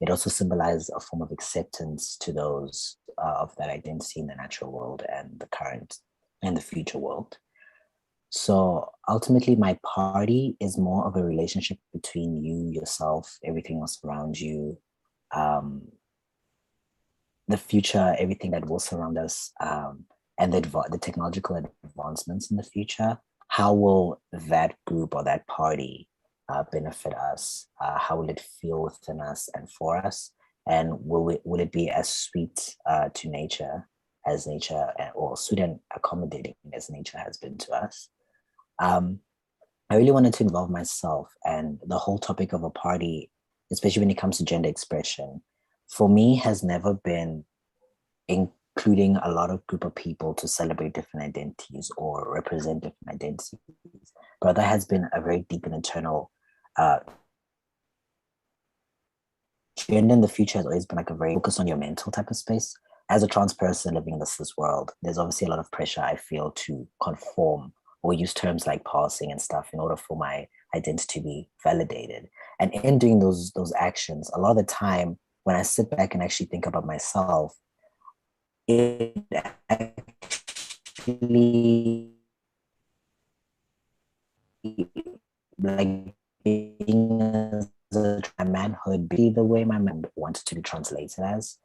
It also symbolizes a form of acceptance to those of that identity in the natural world and the current and the future world. So ultimately, my party is more of a relationship between you, yourself, everything else around you, the future, everything that will surround us, and the technological advancements in the future. How will that group or that party benefit us? How will it feel within us and for us? And will it be as sweet to nature as nature, or sweet and accommodating as nature has been to us? I really wanted to involve myself, and the whole topic of a party, especially when it comes to gender expression, for me has never been including a lot of group of people to celebrate different identities or represent different identities, but that has been a very deep and internal gender in the future has always been like a very focus on your mental type of space. As a trans person living in this world, there's obviously a lot of pressure I feel to conform or use terms like passing and stuff in order for my identity to be validated. And in doing those actions, a lot of the time when I sit back and actually think about myself, it actually, like, being as a manhood, be the way my man wants to be translated as.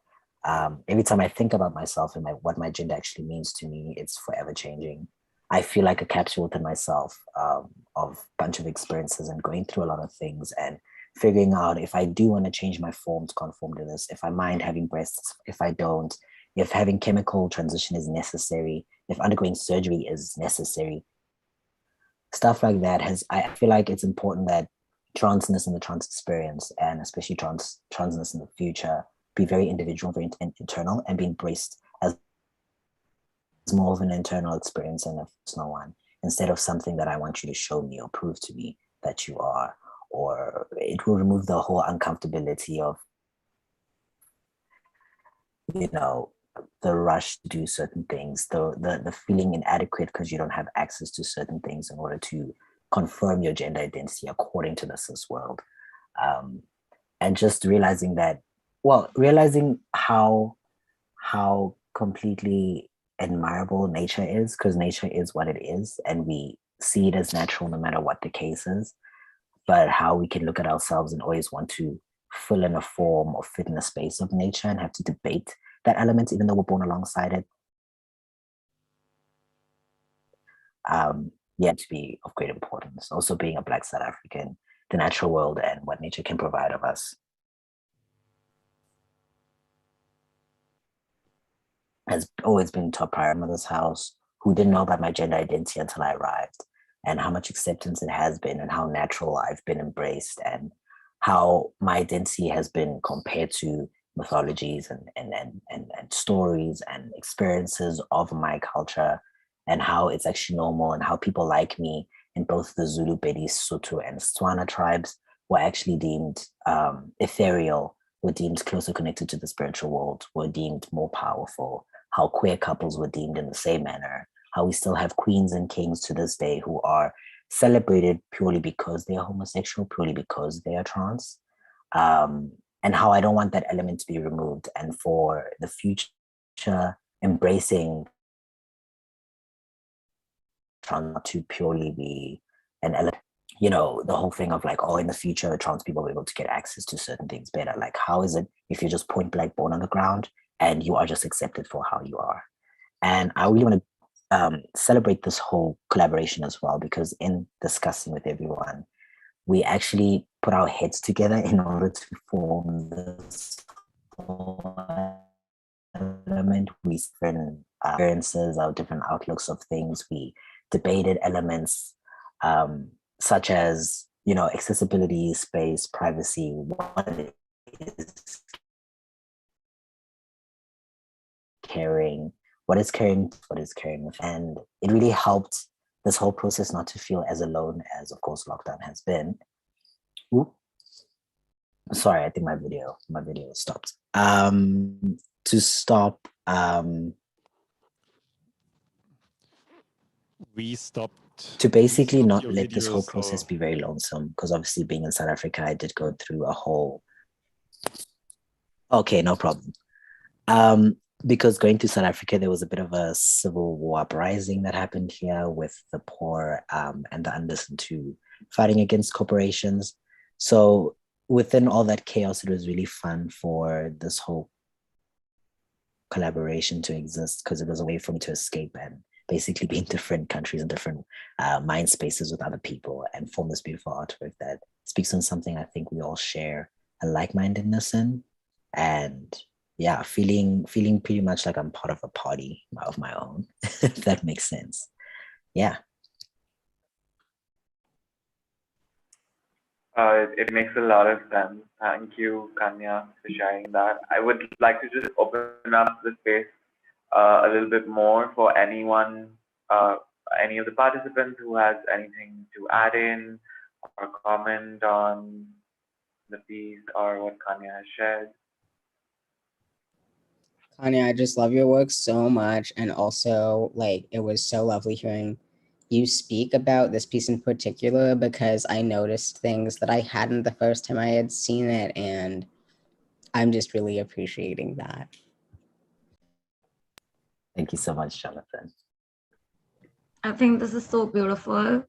Every time I think about myself and what my gender actually means to me, it's forever changing. I feel like a capsule within myself of a bunch of experiences and going through a lot of things and figuring out if I do want to change my form to conform to this, if I mind having breasts, if I don't, if having chemical transition is necessary, if undergoing surgery is necessary, stuff like that I feel like it's important that transness and the trans experience, and especially transness in the future, be very individual, very internal, and be embraced as more of an internal experience and a personal one, instead of something that I want you to show me or prove to me that you are. Or it will remove the whole uncomfortability of, you know, the rush to do certain things, the feeling inadequate because you don't have access to certain things in order to confirm your gender identity according to the cis world. And just realizing that, realizing how completely admirable nature is, because nature is what it is, and we see it as natural no matter what the case is, but how we can look at ourselves and always want to fill in a form or fit in a space of nature and have to debate that element, even though we're born alongside it. Yeah, to be of great importance. Also being a Black South African, the natural world and what nature can provide of us has always been top priority in this house, who didn't know about my gender identity until I arrived, and how much acceptance it has been, and how natural I've been embraced, and how my identity has been compared to mythologies and stories and experiences of my culture, and how it's actually normal, and how people like me in both the Zulu, Bedi, Sotho, and Setswana tribes were actually deemed ethereal, were deemed closer connected to the spiritual world, were deemed more powerful, how queer couples were deemed in the same manner, how we still have queens and kings to this day who are celebrated purely because they are homosexual, purely because they are trans, and how I don't want that element to be removed, and for the future embracing trans not to purely be an element. You know, the whole thing of like, oh, in the future, trans people will be able to get access to certain things better. Like, how is it if you're just point blank born on the ground and you are just accepted for how you are? And I really want to celebrate this whole collaboration as well, because in discussing with everyone, we actually put our heads together in order to form this element. We different experiences, our different outlooks of things. We debated elements such as, you know, accessibility, space, privacy, what is caring, what is caring with. And it really helped this whole process not to feel as alone as, of course, lockdown has been. Ooh. Sorry, I think my video stopped. To stop. We stopped. To basically not let this whole process be very lonesome, because obviously being in South Africa, I did go through a whole. Okay, no problem. Because going to South Africa, there was a bit of a civil war uprising that happened here with the poor and the unlistened to fighting against corporations. So within all that chaos, it was really fun for this whole collaboration to exist, because it was a way for me to escape and basically be in different countries and different mind spaces with other people and form this beautiful artwork that speaks on something I think we all share a like-mindedness in. And yeah, feeling pretty much like I'm part of a party of my own, if that makes sense. Yeah. It makes a lot of sense. Thank you, Kanya, for sharing that. I would like to just open up the space a little bit more for anyone, any of the participants who has anything to add in or comment on the piece or what Kanya has shared. Kanya, I just love your work so much. And also, like, it was so lovely hearing you speak about this piece in particular, because I noticed things that I hadn't the first time I had seen it. And I'm just really appreciating that. Thank you so much, Jonathan. I think this is so beautiful.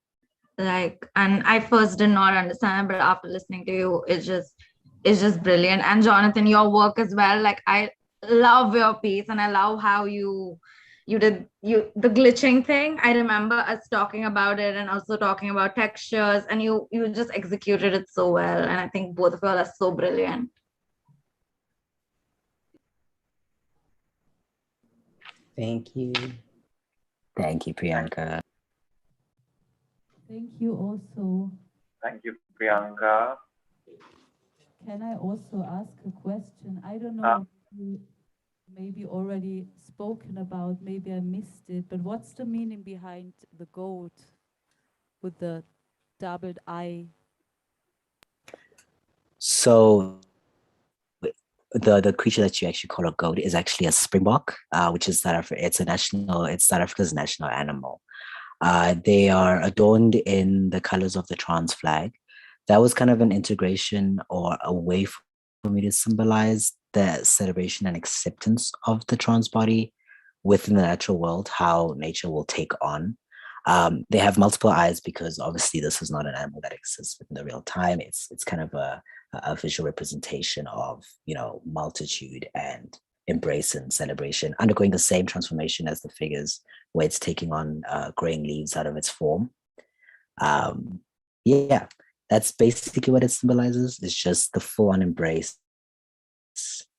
Like, and I first did not understand, but after listening to you, it's just brilliant. And Jonathan, your work as well. Like, I love your piece, and I love how you did the glitching thing. I remember us talking about it and also talking about textures, and you just executed it so well. And I think both of you all are so brilliant. Thank you. Thank you, Priyanka. Thank you also. Thank you, Priyanka. Can I also ask a question? I don't know if you maybe already spoken about, maybe I missed it, but what's the meaning behind the goat with the doubled I? So the creature that you actually call a goat is actually a springbok, which is it's South Africa's national animal. They are adorned in the colors of the trans flag. That was kind of an integration or a way for me to symbolize the celebration and acceptance of the trans body within the natural world, how nature will take on. They have multiple eyes because obviously this is not an animal that exists within the real time. It's kind of a visual representation of, you know, multitude and embrace and celebration, undergoing the same transformation as the figures, where it's taking on growing leaves out of its form. Yeah, that's basically what it symbolizes. It's just the full-on embrace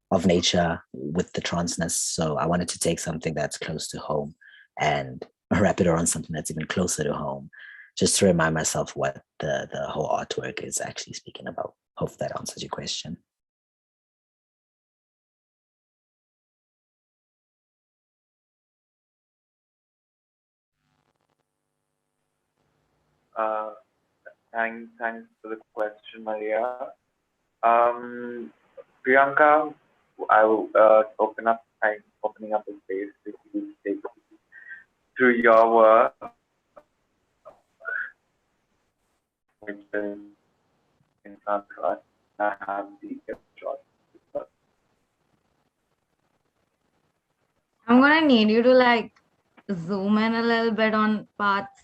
of nature with the transness. So I wanted to take something that's close to home and wrap it around something that's even closer to home, just to remind myself what the whole artwork is actually speaking about. Hope that answers your question. Thanks for the question, Maria. Priyanka, I will opening up a space to you take through your work, which is in front of us. I have the shot. I'm gonna need you to like zoom in a little bit on parts,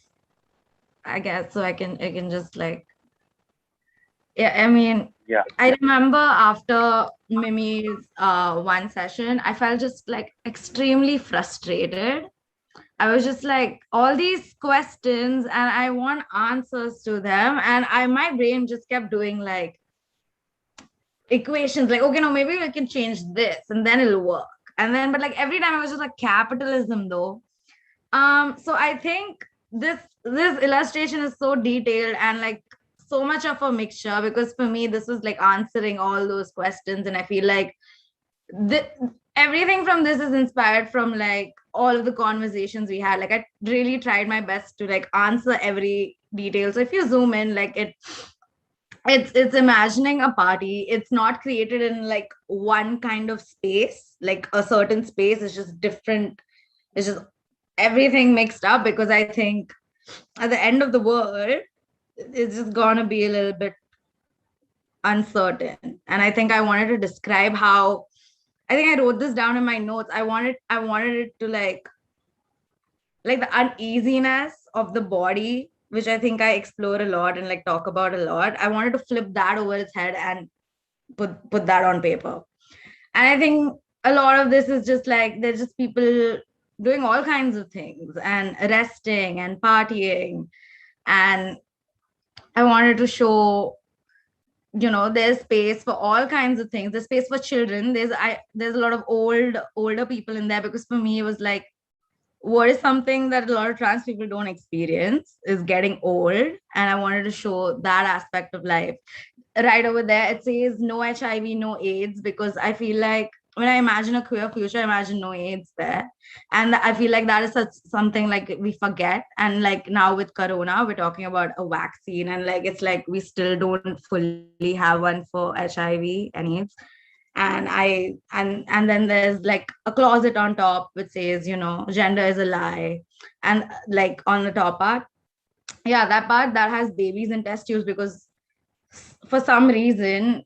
I guess, so I can just like, yeah, I mean, Yeah. I remember after Mimi's one session, I felt just like extremely frustrated. I was just like, all these questions and I want answers to them, and my brain just kept doing like equations, like, okay, no, maybe we can change this and then it'll work. And then, but like every time I was just like, capitalism though. So I think this illustration is so detailed and like so much of a mixture, because for me this was like answering all those questions, and I feel like everything from this is inspired from like all of the conversations we had. Like I really tried my best to like answer every detail. So if you zoom in, like it's imagining a party. It's not created in like one kind of space, like a certain space. It's just different. It's just everything mixed up, because I think at the end of the world, it's just gonna be a little bit uncertain. And I think I wanted to describe how, I think I wrote this down in my notes. I wanted it to like the uneasiness of the body, which I think I explore a lot and like talk about a lot. I wanted to flip that over its head and put that on paper. And I think a lot of this is just like, there's just people doing all kinds of things and resting and partying. And I wanted to show, you know, there's space for all kinds of things. There's space for children. There's a lot of older people in there, because for me it was like, what is something that a lot of trans people don't experience is getting old. And I wanted to show that aspect of life. Right over there it says no HIV, no AIDS, because I feel like when I imagine a queer future, I imagine no AIDS there. And I feel like that is something like we forget. And like now with Corona, we're talking about a vaccine, and like it's like we still don't fully have one for HIV and AIDS. And then there's like a closet on top which says, you know, gender is a lie. And like on the top part, yeah, that part that has babies and test tubes, because for some reason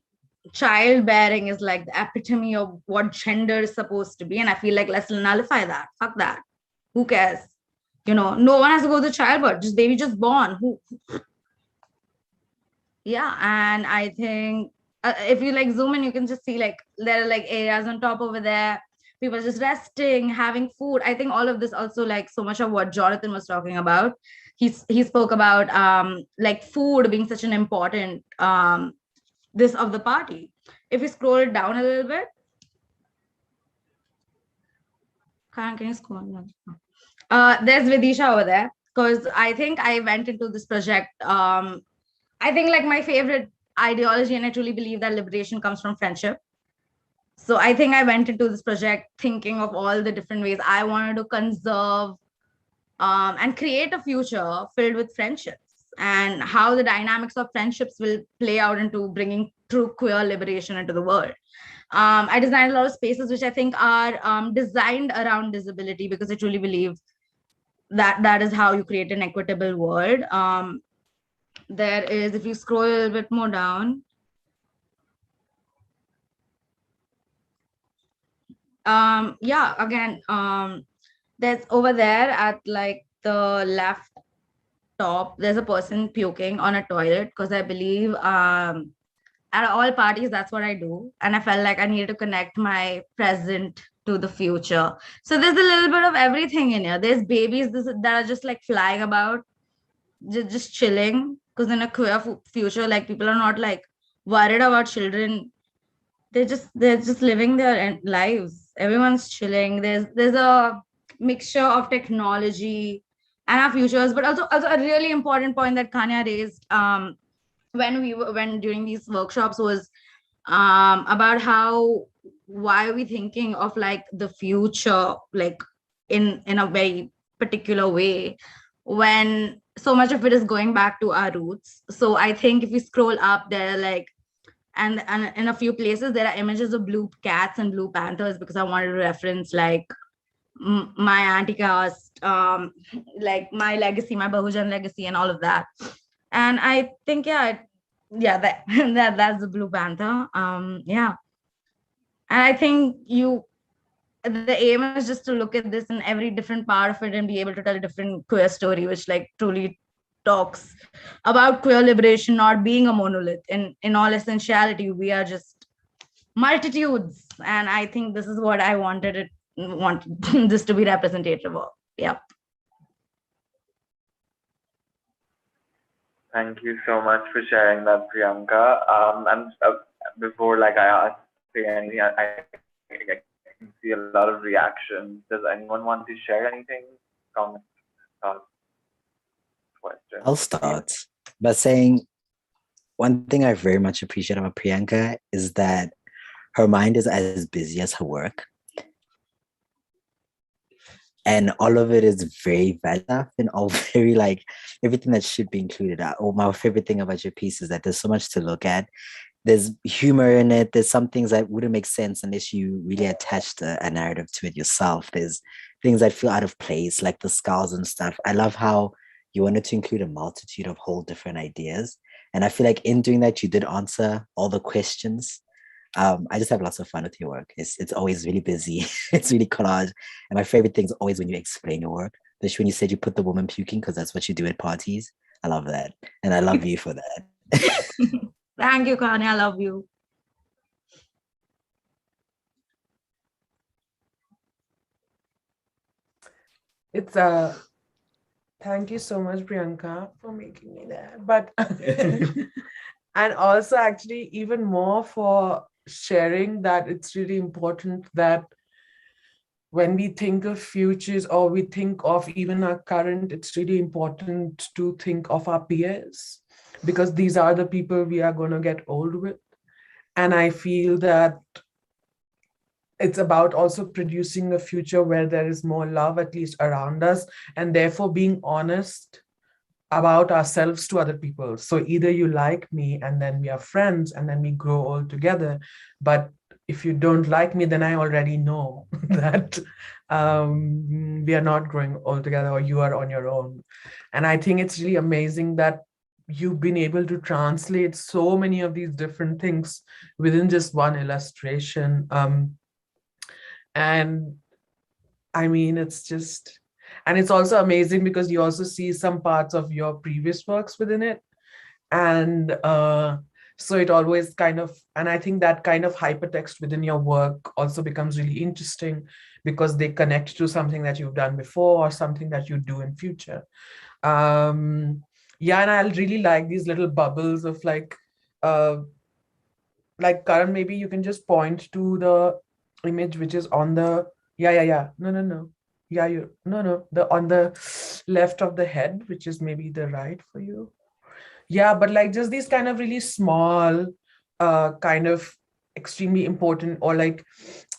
childbearing is like the epitome of what gender is supposed to be. And I feel like, let's nullify that. Fuck that. Who cares? You know, no one has to go to childbirth. Just baby just born. Who? Yeah. And I think if you like zoom in, you can just see like there are like areas on top over there. People just resting, having food. I think all of this also, like so much of what Jonathan was talking about. He spoke about like food being such an important this of the party. If you scroll it down a little bit, Can you scroll down? There's Vidisha over there, because I think I went into this project. I think like my favorite ideology, and I truly believe that liberation comes from friendship. So I think I went into this project thinking of all the different ways I wanted to conserve and create a future filled with friendships, and how the dynamics of friendships will play out into bringing true queer liberation into the world. I designed a lot of spaces which I think are designed around disability, because I truly believe that that is how you create an equitable world. There is, if you scroll a little bit more down, yeah, again, there's over there at like the left top, there's a person puking on a toilet, because I believe at all parties, that's what I do. And I felt like I needed to connect my present to the future. So there's a little bit of everything in here. There's babies that are just like flying about, just chilling. Because in a queer future, like people are not like worried about children. They're just living their lives. Everyone's chilling. There's a mixture of technology and our futures, but also a really important point that Kanya raised when during these workshops was about why are we thinking of like the future like in a very particular way when so much of it is going back to our roots. So I think if we scroll up, there are like and in a few places there are images of blue cats and blue panthers, because I wanted to reference like my anti-caste, like my legacy, my Bahujan legacy, and all of that. And I think that's the Blue Panther. Yeah, and I think the aim is just to look at this in every different part of it and be able to tell a different queer story, which like truly talks about queer liberation not being a monolith. In all essentiality, we are just multitudes, and I think this is what I wanted this to be representative of. Yeah. Thank you so much for sharing that, Priyanka. And before like I say anything, I can see a lot of reactions. Does anyone want to share anything? Comments, thoughts, questions? I'll start by saying one thing I very much appreciate about Priyanka is that her mind is as busy as her work. And all of it is very valid and all very like everything that should be included. My favorite thing about your piece is that there's so much to look at. There's humor in it. There's some things that wouldn't make sense unless you really attached a narrative to it yourself. There's things that feel out of place, like the skulls and stuff. I love how you wanted to include a multitude of whole different ideas. And I feel like in doing that, you did answer all the questions. I just have lots of fun with your work. It's always really busy. It's really collage. And my favorite thing is always when you explain your work. Especially when you said you put the woman puking, because that's what you do at parties. I love that. And I love you for that. Thank you, Kanye. I love you. It's thank you so much, Priyanka, for making me there. But and also actually even more for sharing that it's really important that when we think of futures or we think of even our current, it's really important to think of our peers, because these are the people we are going to get old with. And I feel that it's about also producing a future where there is more love, at least around us, and therefore being honest about ourselves to other people. So either you like me and then we are friends and then we grow old together. But if you don't like me, then I already know that we are not growing old together, or you are on your own. And I think it's really amazing that you've been able to translate so many of these different things within just one illustration. And I mean, and it's also amazing because you also see some parts of your previous works within it. And so it always kind of, and I think that kind of hypertext within your work also becomes really interesting because they connect to something that you've done before or something that you do in future. Yeah, and I really like these little bubbles of like Karan, maybe you can just point to the image which is on the, no. Yeah, no, the on the left of the head, which is maybe the right for you. Yeah, but like just these kind of really small, kind of extremely important, or like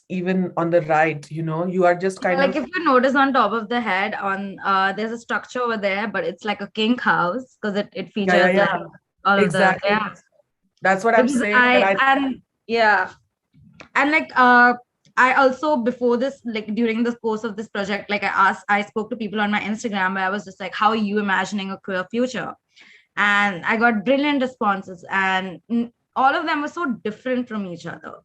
even on the right, you are just kind Like of. if you notice on top of the head, on there's a structure over there, but it's like a kink house because it features Yeah. all Exactly. of the That's what I'm which is saying. and yeah, and like I also before this, like during the course of this project, like I spoke to people on my Instagram where I was just like, how are you imagining a queer future? And I got brilliant responses, and all of them were so different from each other,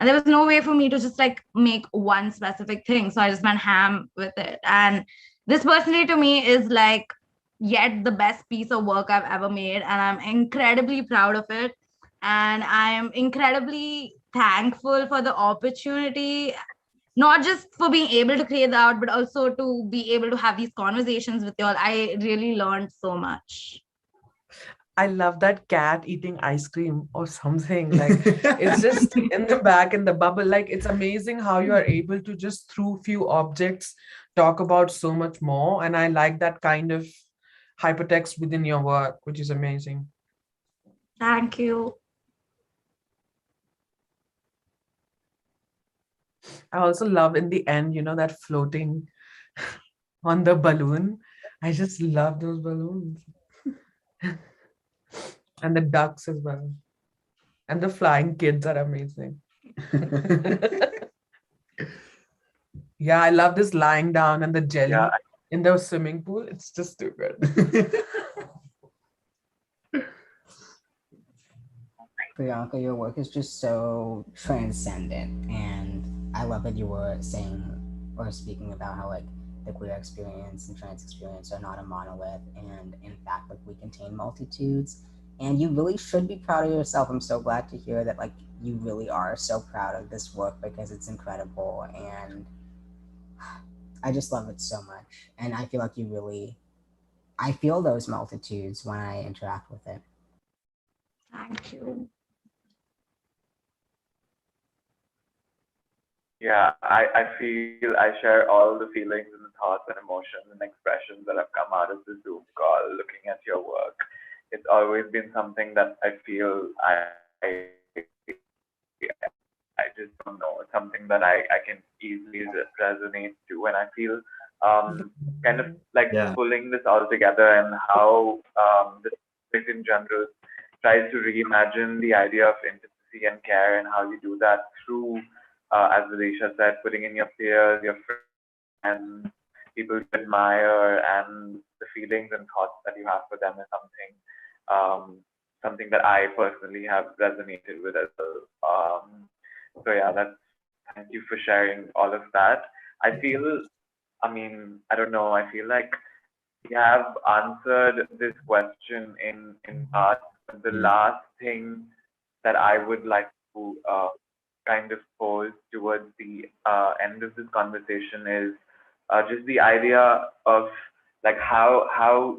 and there was no way for me to just like make one specific thing, so I just went ham with it. And this personally to me is like yet the best piece of work I've ever made, and I'm incredibly proud of it, and I am incredibly thankful for the opportunity, not just for being able to create the art, but also to be able to have these conversations with y'all. I really learned so much. I love that cat eating ice cream or something. Like it's just in the back in the bubble. Like it's amazing how you are able to just through few objects talk about so much more. And I like that kind of hypertext within your work, which is amazing. Thank you. I also love in the end, that floating on the balloon. I just love those balloons. And the ducks as well. And the flying kids are amazing. Yeah, I love this lying down and the jelly in the swimming pool. It's just too good. Priyanka, your work is just so transcendent, and I love that you were saying or speaking about how like the queer experience and trans experience are not a monolith, and in fact, like we contain multitudes. And you really should be proud of yourself. I'm so glad to hear that like you really are so proud of this work because it's incredible, and I just love it so much. And I feel like I feel those multitudes when I interact with it. Thank you. Yeah, I feel I share all the feelings and the thoughts and emotions and expressions that have come out of the Zoom call looking at your work. It's always been something that I feel I just don't know. It's something that I can easily resonate to, and I feel kind of like pulling this all together, and how this project in general tries to reimagine the idea of intimacy and care, and how you do that through, as Vidisha said, putting in your peers, your friends, people you admire, and the feelings and thoughts that you have for them is something that I personally have resonated with as well. So yeah, thank you for sharing all of that. I don't know, I feel like you have answered this question in part, but the last thing that I would like to kind of pose towards the end of this conversation is just the idea of like how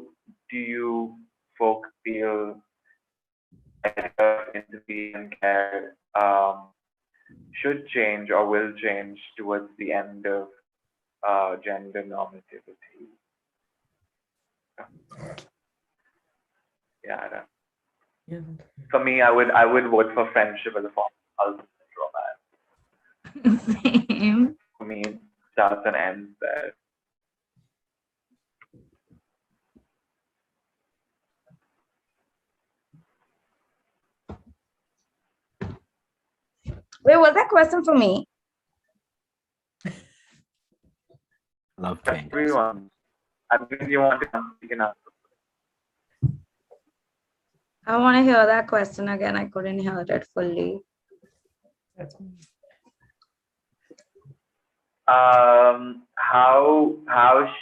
do you folk feel intimacy and care should change or will change towards the end of gender normativity? Yeah. For me, I would vote for friendship as a form of ultimate romance. Same. For me, it starts and ends there. Wait, was that question for me? Love everyone. I mean, you want to answer, you can answer. I want to hear that question again. I couldn't hear it fully. How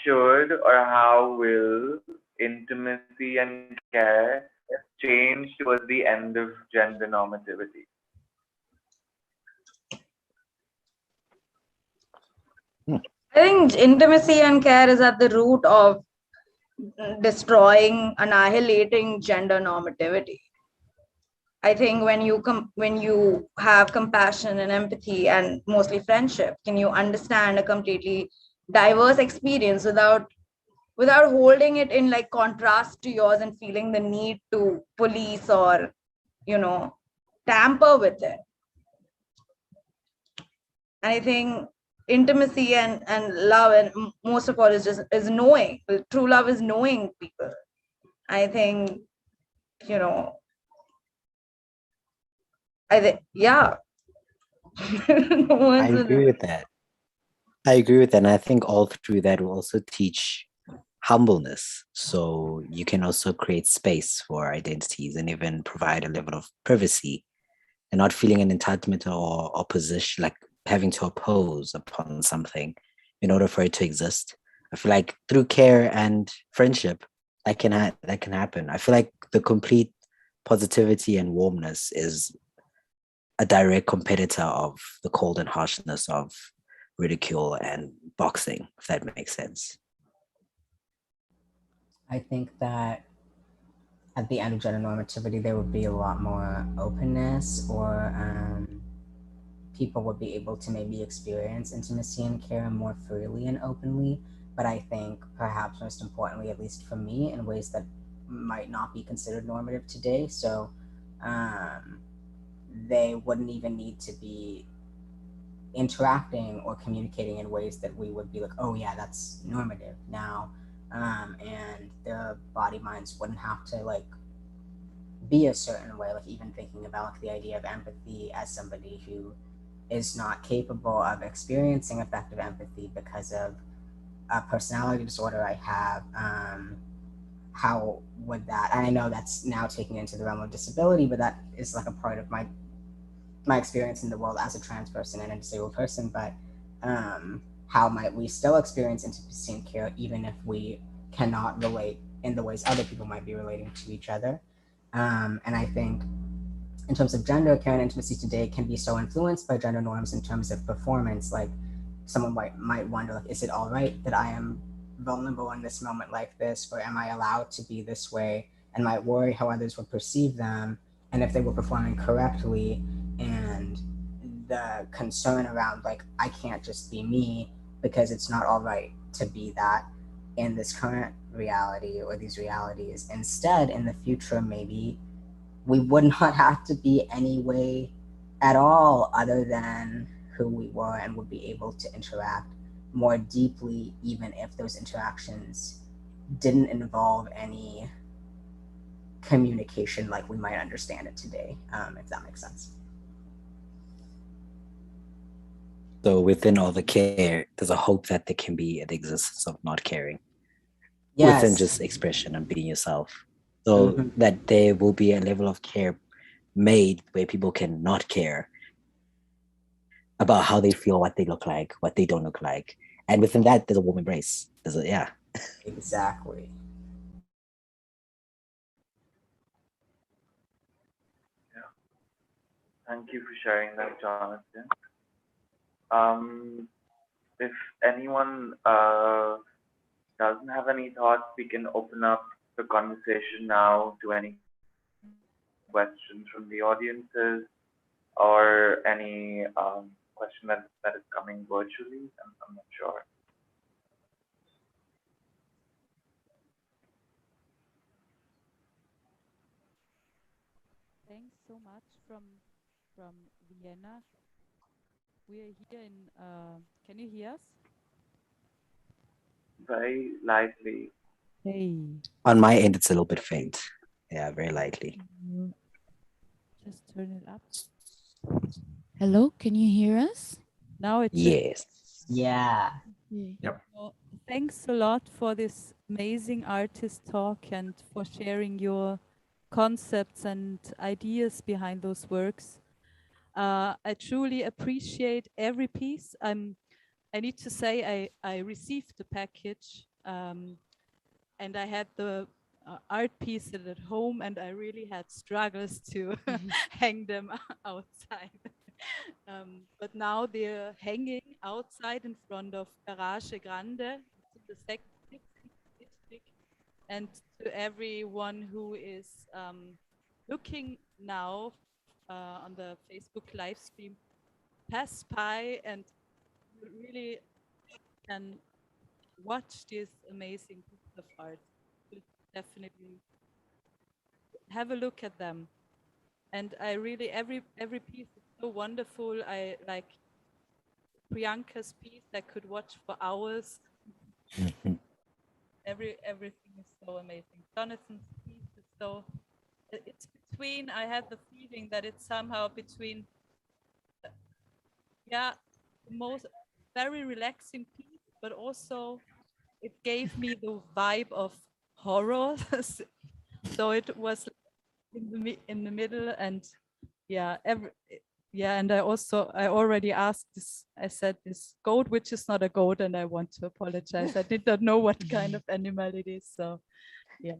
should or how will intimacy and care change towards the end of gender normativity? I think intimacy and care is at the root of destroying, annihilating gender normativity. I think when you have compassion and empathy and mostly friendship, can you understand a completely diverse experience without holding it in like contrast to yours and feeling the need to police or, you know, tamper with it. And I think intimacy and love, and most of all, is knowing. True love is knowing people. I think, you know, yeah. I agree with that. I agree with that. And I think all through that will also teach humbleness. So you can also create space for identities and even provide a level of privacy and not feeling an entitlement or opposition, like having to oppose upon something in order for it to exist. I feel like through care and friendship, that can happen. I feel like the complete positivity and warmness is a direct competitor of the cold and harshness of ridicule and boxing, if that makes sense. I think that at the end of gender-normativity, there would be a lot more openness, or people would be able to maybe experience intimacy and care more freely and openly. But I think perhaps most importantly, at least for me, in ways that might not be considered normative today. So they wouldn't even need to be interacting or communicating in ways that we would be like, oh yeah, that's normative now. And their body minds wouldn't have to like be a certain way, like even thinking about like the idea of empathy as somebody who is not capable of experiencing effective empathy because of a personality disorder I have. How would that, and I know that's now taking into the realm of disability, but that is like a part of my experience in the world as a trans person and a disabled person. But how might we still experience intimacy and care even if we cannot relate in the ways other people might be relating to each other? And I think in terms of gender, care and intimacy today can be so influenced by gender norms in terms of performance. Like someone might wonder, like, is it all right that I am vulnerable in this moment like this, or am I allowed to be this way? And might worry how others would perceive them and if they were performing correctly. And the concern around like, I can't just be me because it's not all right to be that in this current reality or these realities. Instead, in the future, maybe we would not have to be any way at all other than who we were, and would be able to interact more deeply, even if those interactions didn't involve any communication like we might understand it today, if that makes sense. So within all the care, there's a hope that there can be the existence of not caring. Yes. Within just expression and being yourself. So that there will be a level of care made where people can not care about how they feel, what they look like, what they don't look like. And within that, there's a warm embrace. Yeah. Exactly. Yeah. Thank you for sharing that, Jonathan. If anyone doesn't have any thoughts, we can open up the conversation now to any questions from the audiences or any question that is coming virtually. I'm not sure. Thanks so much from Vienna. We are here in, can you hear us? Very lightly. Hey. On my end, it's a little bit faint. Yeah, very lightly. Just turn it up. Hello, can you hear us? Now it's yes. Yeah. Yep. Well, thanks a lot for this amazing artist talk and for sharing your concepts and ideas behind those works. I truly appreciate every piece. I need to say I received the package and I had the art pieces at home, and I really had struggles to hang them outside. But now they're hanging outside in front of Grande, the second district. And to everyone who is looking now on the Facebook live stream, pass by and you really can watch this amazing piece of art, will definitely have a look at them. And I really, every piece is so wonderful. I like Priyanka's piece, I could watch for hours. Everything is so amazing. Jonathan's piece is so, it's between, I had the feeling that it's somehow between, yeah, the most very relaxing piece, but also it gave me the vibe of horror. So it was in the middle, and yeah, and I already asked this, I said this goat, which is not a goat, and I want to apologize. I did not know what kind of animal it is. So yeah.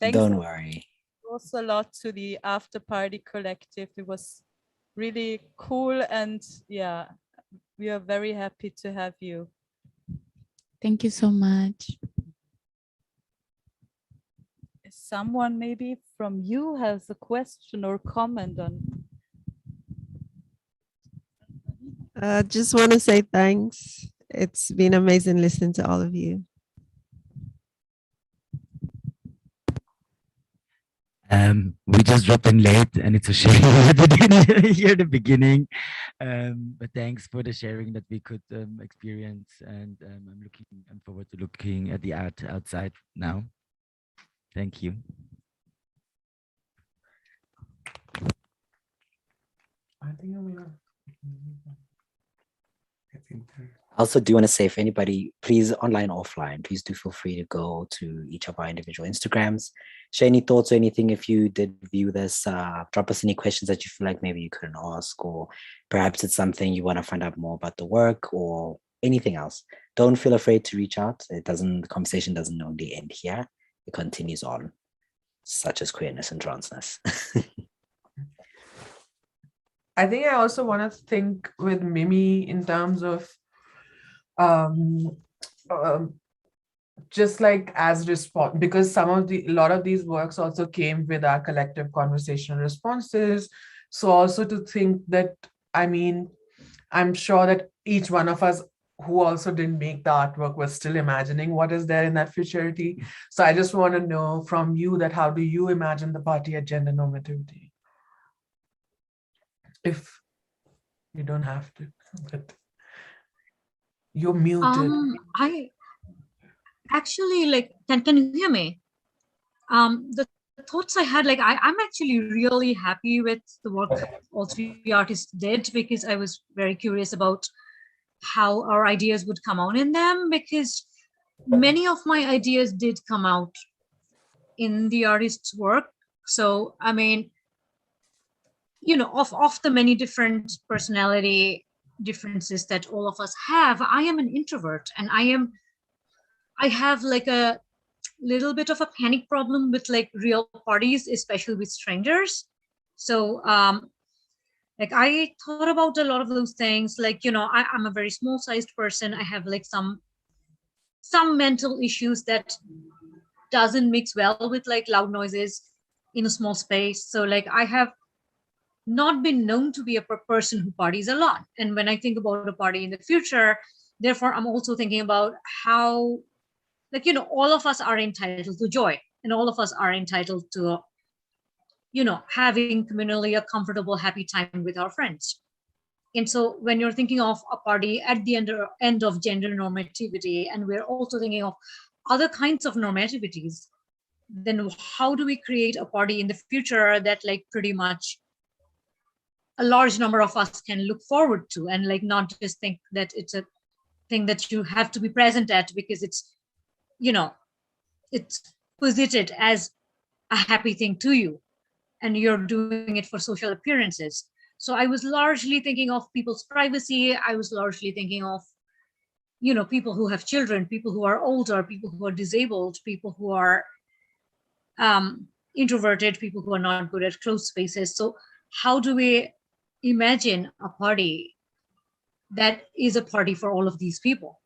Thanks. Don't worry. Also a lot to the After Party Collective. It was really cool, and yeah, we are very happy to have you. Thank you so much. Someone maybe from you has a question or comment on? Just want to say thanks. It's been amazing listening to all of you. We just dropped in late, and it's a shame that we didn't hear the beginning. But thanks for the sharing that we could experience, and I'm forward to looking at the art outside now. Thank you. I think I'm gonna. I also do want to say, if anybody, please, online, offline, please do feel free to go to each of our individual Instagrams, share any thoughts or anything. If you did view this, drop us any questions that you feel like maybe you couldn't ask, or perhaps it's something you want to find out more about the work or anything else. Don't feel afraid to reach out. The conversation doesn't only end here. It continues on, such as queerness and transness. I think I also want to think with Mimi in terms of just like as response, because a lot of these works also came with our collective conversational responses. So also to think that, I mean, I'm sure that each one of us who also didn't make the artwork was still imagining what is there in that futurity. So I just want to know from you that how do you imagine the party at Gender-Normativity? If you don't have to, but you're muted. I actually like, can you hear me? The thoughts I had, like, I'm actually really happy with the work all three artists did, because I was very curious about how our ideas would come out in them, because many of my ideas did come out in the artist's work. So, I mean, you know, of the many different personality differences that all of us have, I am an introvert, and I have like a little bit of a panic problem with like real parties, especially with strangers. So like I thought about a lot of those things, like, you know, I'm a very small sized person. I have like some mental issues that doesn't mix well with like loud noises in a small space. So like I have not been known to be a person who parties a lot. And when I think about a party in the future, therefore, I'm also thinking about how, like, you know, all of us are entitled to joy, and all of us are entitled to, you know, having communally a comfortable, happy time with our friends. And so when you're thinking of a party at the end of gender normativity, and we're also thinking of other kinds of normativities, then how do we create a party in the future that like pretty much a large number of us can look forward to, and like not just think that it's a thing that you have to be present at because it's, you know, it's posited as a happy thing to you and you're doing it for social appearances. So I was largely thinking of people's privacy. I was largely thinking of, you know, people who have children, people who are older, people who are disabled, people who are introverted, people who are not good at closed spaces. So how do we imagine a party that is a party for all of these people?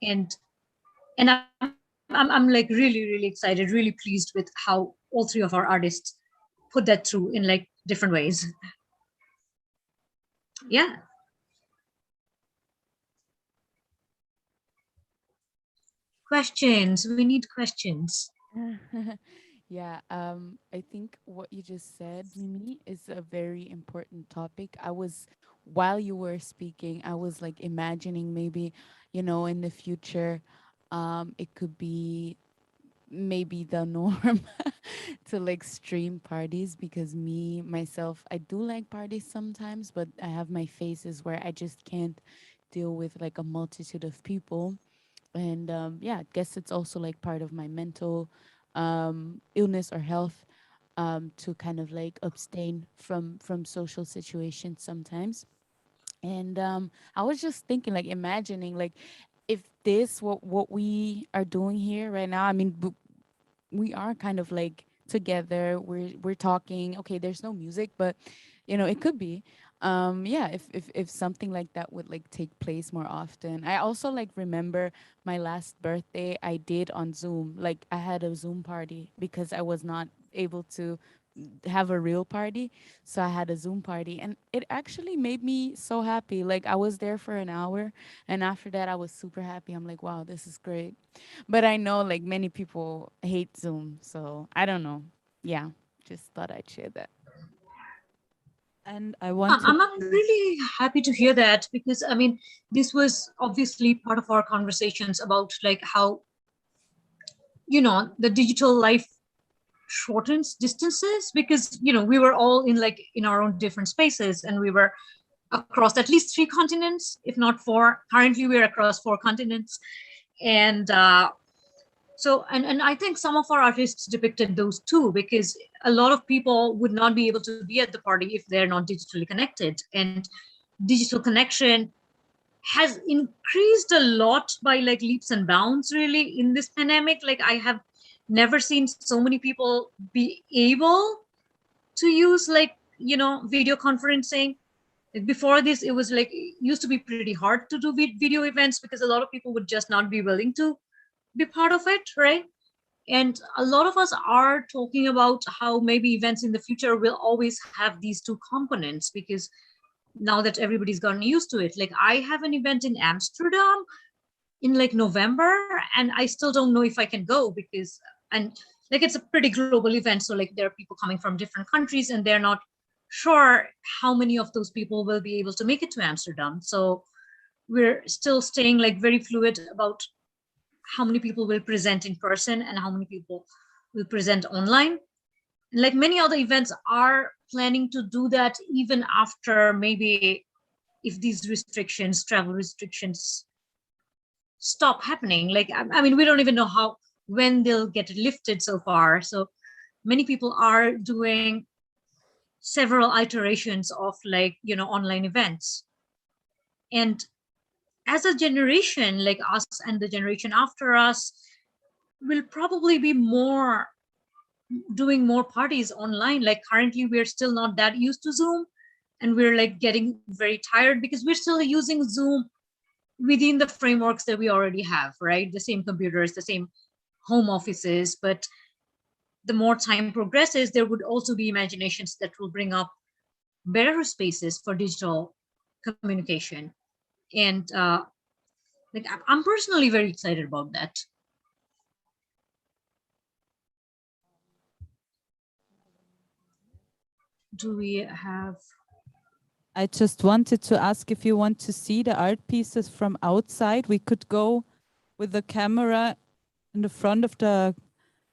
And I'm like really excited, really pleased with how all three of our artists put that through in like different ways. Yeah. questions. We need questions. Yeah, I think what you just said, Mimi, is a very important topic. While you were speaking, I was like imagining maybe, in the future, it could be maybe the norm to like stream parties, because myself, I do like parties sometimes, but I have my phases where I just can't deal with like a multitude of people. And yeah, I guess it's also like part of my mental illness or health, to kind of like abstain from social situations sometimes. And I was just thinking, like imagining, like if what we are doing here right now, I mean, we are kind of like together, we're talking, okay, there's no music, but it could be, yeah, if something like that would like take place more often. I also like remember my last birthday I did on Zoom. Like I had a Zoom party because I was not able to have a real party, so I had a Zoom party, and it actually made me so happy. Like I was there for an hour, and after that I was super happy. I'm like, wow, this is great. But I know like many people hate Zoom, so I don't know. Yeah, just thought I'd share that. And I want to... I'm really happy to hear that, because I mean, this was obviously part of our conversations about like how, the digital life shortens distances, because, we were all in our own different spaces, and we were across at least 3 continents, if not 4. Currently, we're across 4 continents. And and I think some of our artists depicted those too, because a lot of people would not be able to be at the party if they're not digitally connected. And digital connection has increased a lot by like leaps and bounds, really, in this pandemic. Like I have never seen so many people be able to use video conferencing. Before this, it was like, it used to be pretty hard to do video events because a lot of people would just not be willing to be part of it, right? And a lot of us are talking about how maybe events in the future will always have these 2 components, because now that everybody's gotten used to it. Like I have an event in Amsterdam in like November, and I still don't know if I can go, because it's a pretty global event, so like there are people coming from different countries, and they're not sure how many of those people will be able to make it to Amsterdam. So we're still staying like very fluid about how many people will present in person and how many people will present online. And like many other events are planning to do that even after, maybe if these travel restrictions stop happening. Like, I mean, we don't even know when they'll get lifted so far. So many people are doing several iterations of online events. And as a generation, like us and the generation after us, will probably be doing more parties online. Like currently, we're still not that used to Zoom, and we're like getting very tired because we're still using Zoom within the frameworks that we already have, right? The same computers, the same home offices. But the more time progresses, there would also be imaginations that will bring up better spaces for digital communication. And I'm personally very excited about that. Do we have... I just wanted to ask if you want to see the art pieces from outside. We could go with the camera in the front of the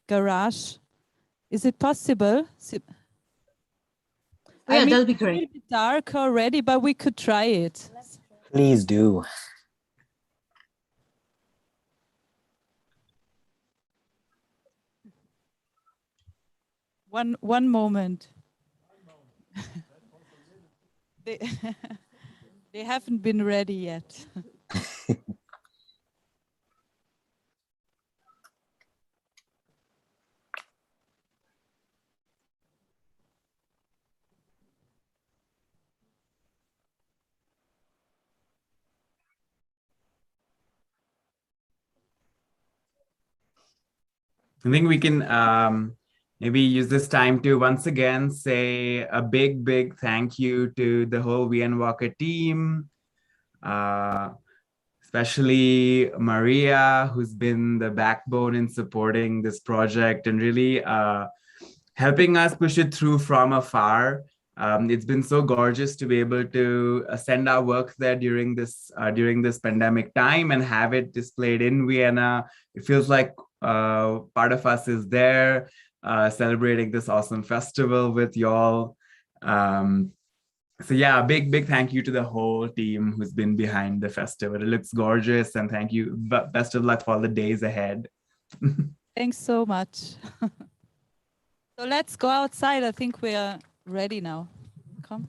garage. Is it possible? Oh, yeah, that'll be great. It's dark already, but we could try it. Please do. One moment. They haven't been ready yet. I think we can maybe use this time to once again say a big, big thank you to the whole Wien Walker team, especially Maria, who's been the backbone in supporting this project and really helping us push it through from afar. It's been so gorgeous to be able to send our work there during this pandemic time and have it displayed in Vienna. It feels like part of us is there celebrating this awesome festival with y'all. So yeah, big thank you to the whole team who's been behind the festival. It looks gorgeous, and thank you. Best of luck for all the days ahead. Thanks so much. So let's go outside. I think we are ready now. Come.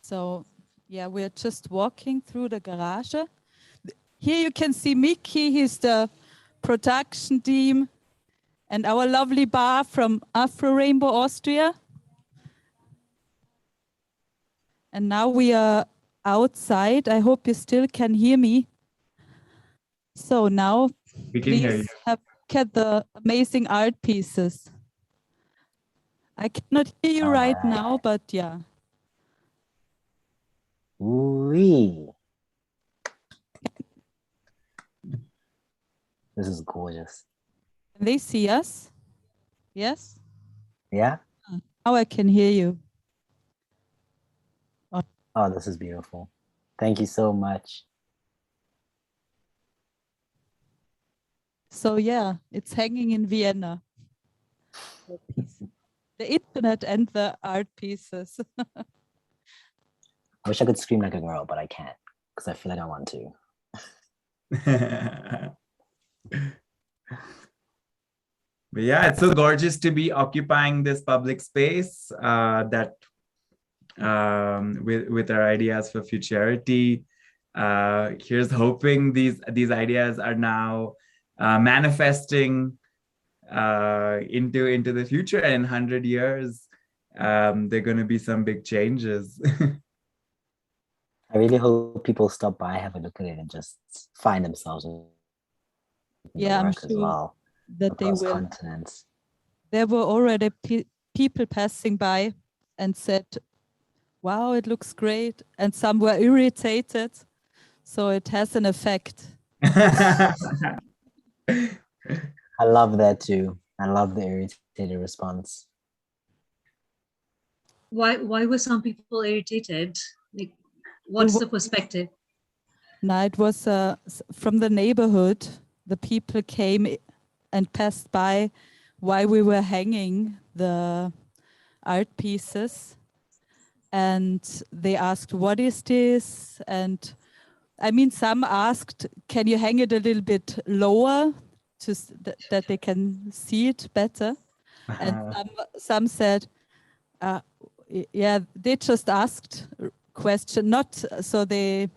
So yeah, we're just walking through the garage. Here you can see Mickey. He's the production team, and our lovely bar from Afro Rainbow Austria. And now we are outside. I hope you still can hear me. So now We can hear you. please have a look at the amazing art pieces. I cannot hear you right now, but yeah. Ooh-wee. This is gorgeous. Can they see us? Yes? Yeah? Now I can hear you. Oh, this is beautiful. Thank you so much. So yeah, it's hanging in Vienna. The internet and the art pieces. I wish I could scream like a girl, but I can't because I feel like I want to. But yeah, it's so gorgeous to be occupying this public space that with our ideas for futurity. Here's hoping these ideas are now manifesting into the future, and in 100 years there are going to be some big changes. I really hope people stop by, have a look at it, and just find themselves in Yeah, the I'm work as sure well, that they across will. continents. There were already people passing by and said, wow, it looks great. And some were irritated. So it has an effect. I love that too. I love the irritated response. Why were some people irritated? Like, what's the perspective? No, it was from the neighborhood. The people came and passed by while we were hanging the art pieces. And they asked, what is this? And I mean, some asked, can you hang it a little bit lower that they can see it better? And some said, yeah, they just asked a question, not so they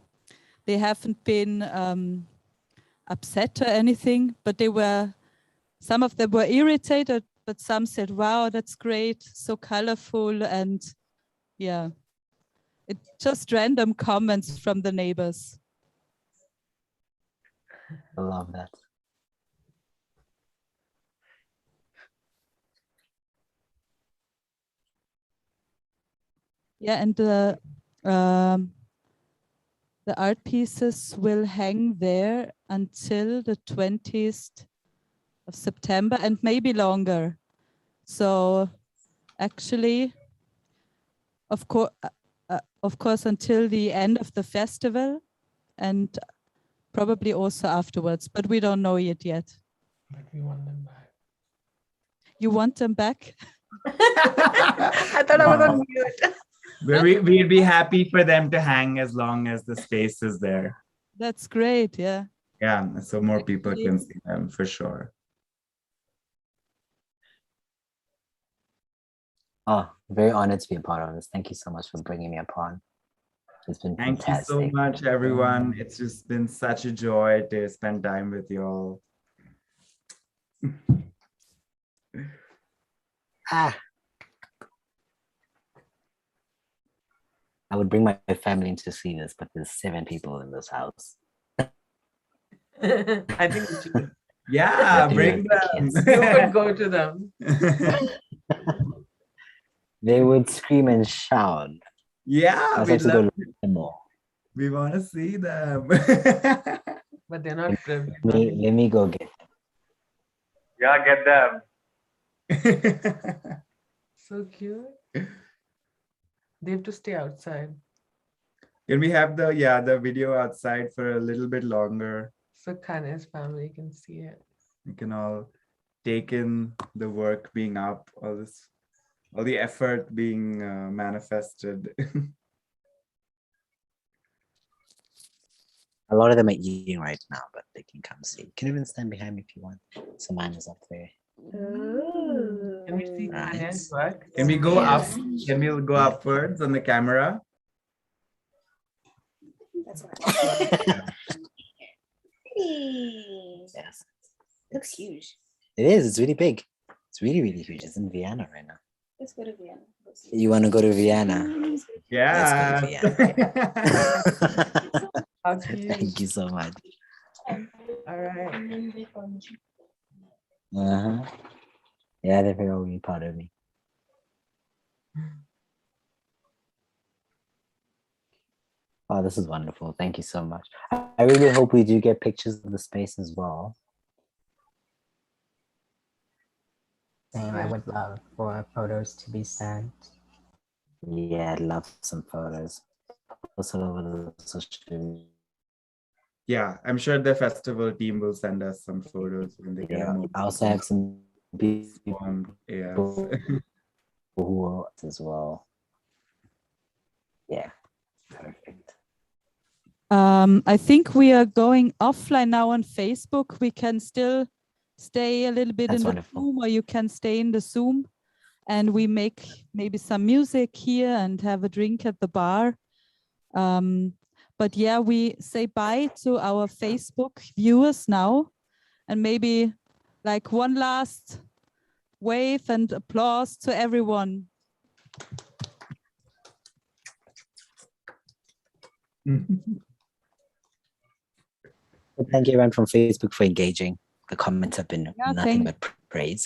haven't been upset or anything, but some of them were irritated, but some said, wow, that's great, so colorful. And yeah, it's just random comments from the neighbors. I love that. Yeah, and the art pieces will hang there until the 20th of September and maybe longer. So actually, of course, until the end of the festival and probably also afterwards, but we don't know it yet. But we want them back. You want them back? I thought I was on mute. We'd be happy for them to hang as long as the space is there. That's great, yeah. Yeah, so more people can see them for sure. Oh, very honored to be a part of this. Thank you so much for bringing me upon. It's been Thank fantastic. you so much, everyone. It's just been such a joy to spend time with you all. I would bring my family in to see this, but there's 7 people in this house. I think we should. Yeah, bring them. You could go to them. They would scream and shout. Yeah, I was we have to go love look at them more. We want to see them. But they're not privy. Let me go get them. Yeah, get them. So cute. They have to stay outside. Can we have the video outside for a little bit longer? So Khane's family can see it. We can all take in the work being up, all the effort being manifested. A lot of them are eating right now, but they can come see. You can even stand behind me if you want. So mine is up there. Can we see Khane's work? Can we go up? Can we go upwards on the camera? That's right. Yes. Looks huge. It is. It's really big. It's really, really huge. It's in Vienna right now. Let's go to Vienna. You want to go to Vienna? Yeah. Let's go to Vienna. How cute. Thank you so much. All right. Yeah, they're very proud of me. Oh, this is wonderful. Thank you so much. I really hope we do get pictures of the space as well. Same, I would love for photos to be sent. Yeah, I'd love some photos. Also over the social. Yeah, I'm sure the festival team will send us some photos when they get them. I also have some people Yeah. who are as well. Yeah, perfect. I think we are going offline now on Facebook. We can still stay a little bit That's in the wonderful. Zoom, or you can stay in the Zoom, and we make maybe some music here and have a drink at the bar. But yeah, we say bye to our Facebook viewers now, and maybe like one last wave and applause to everyone. Thank you everyone from Facebook for engaging. The comments have been nothing but praise.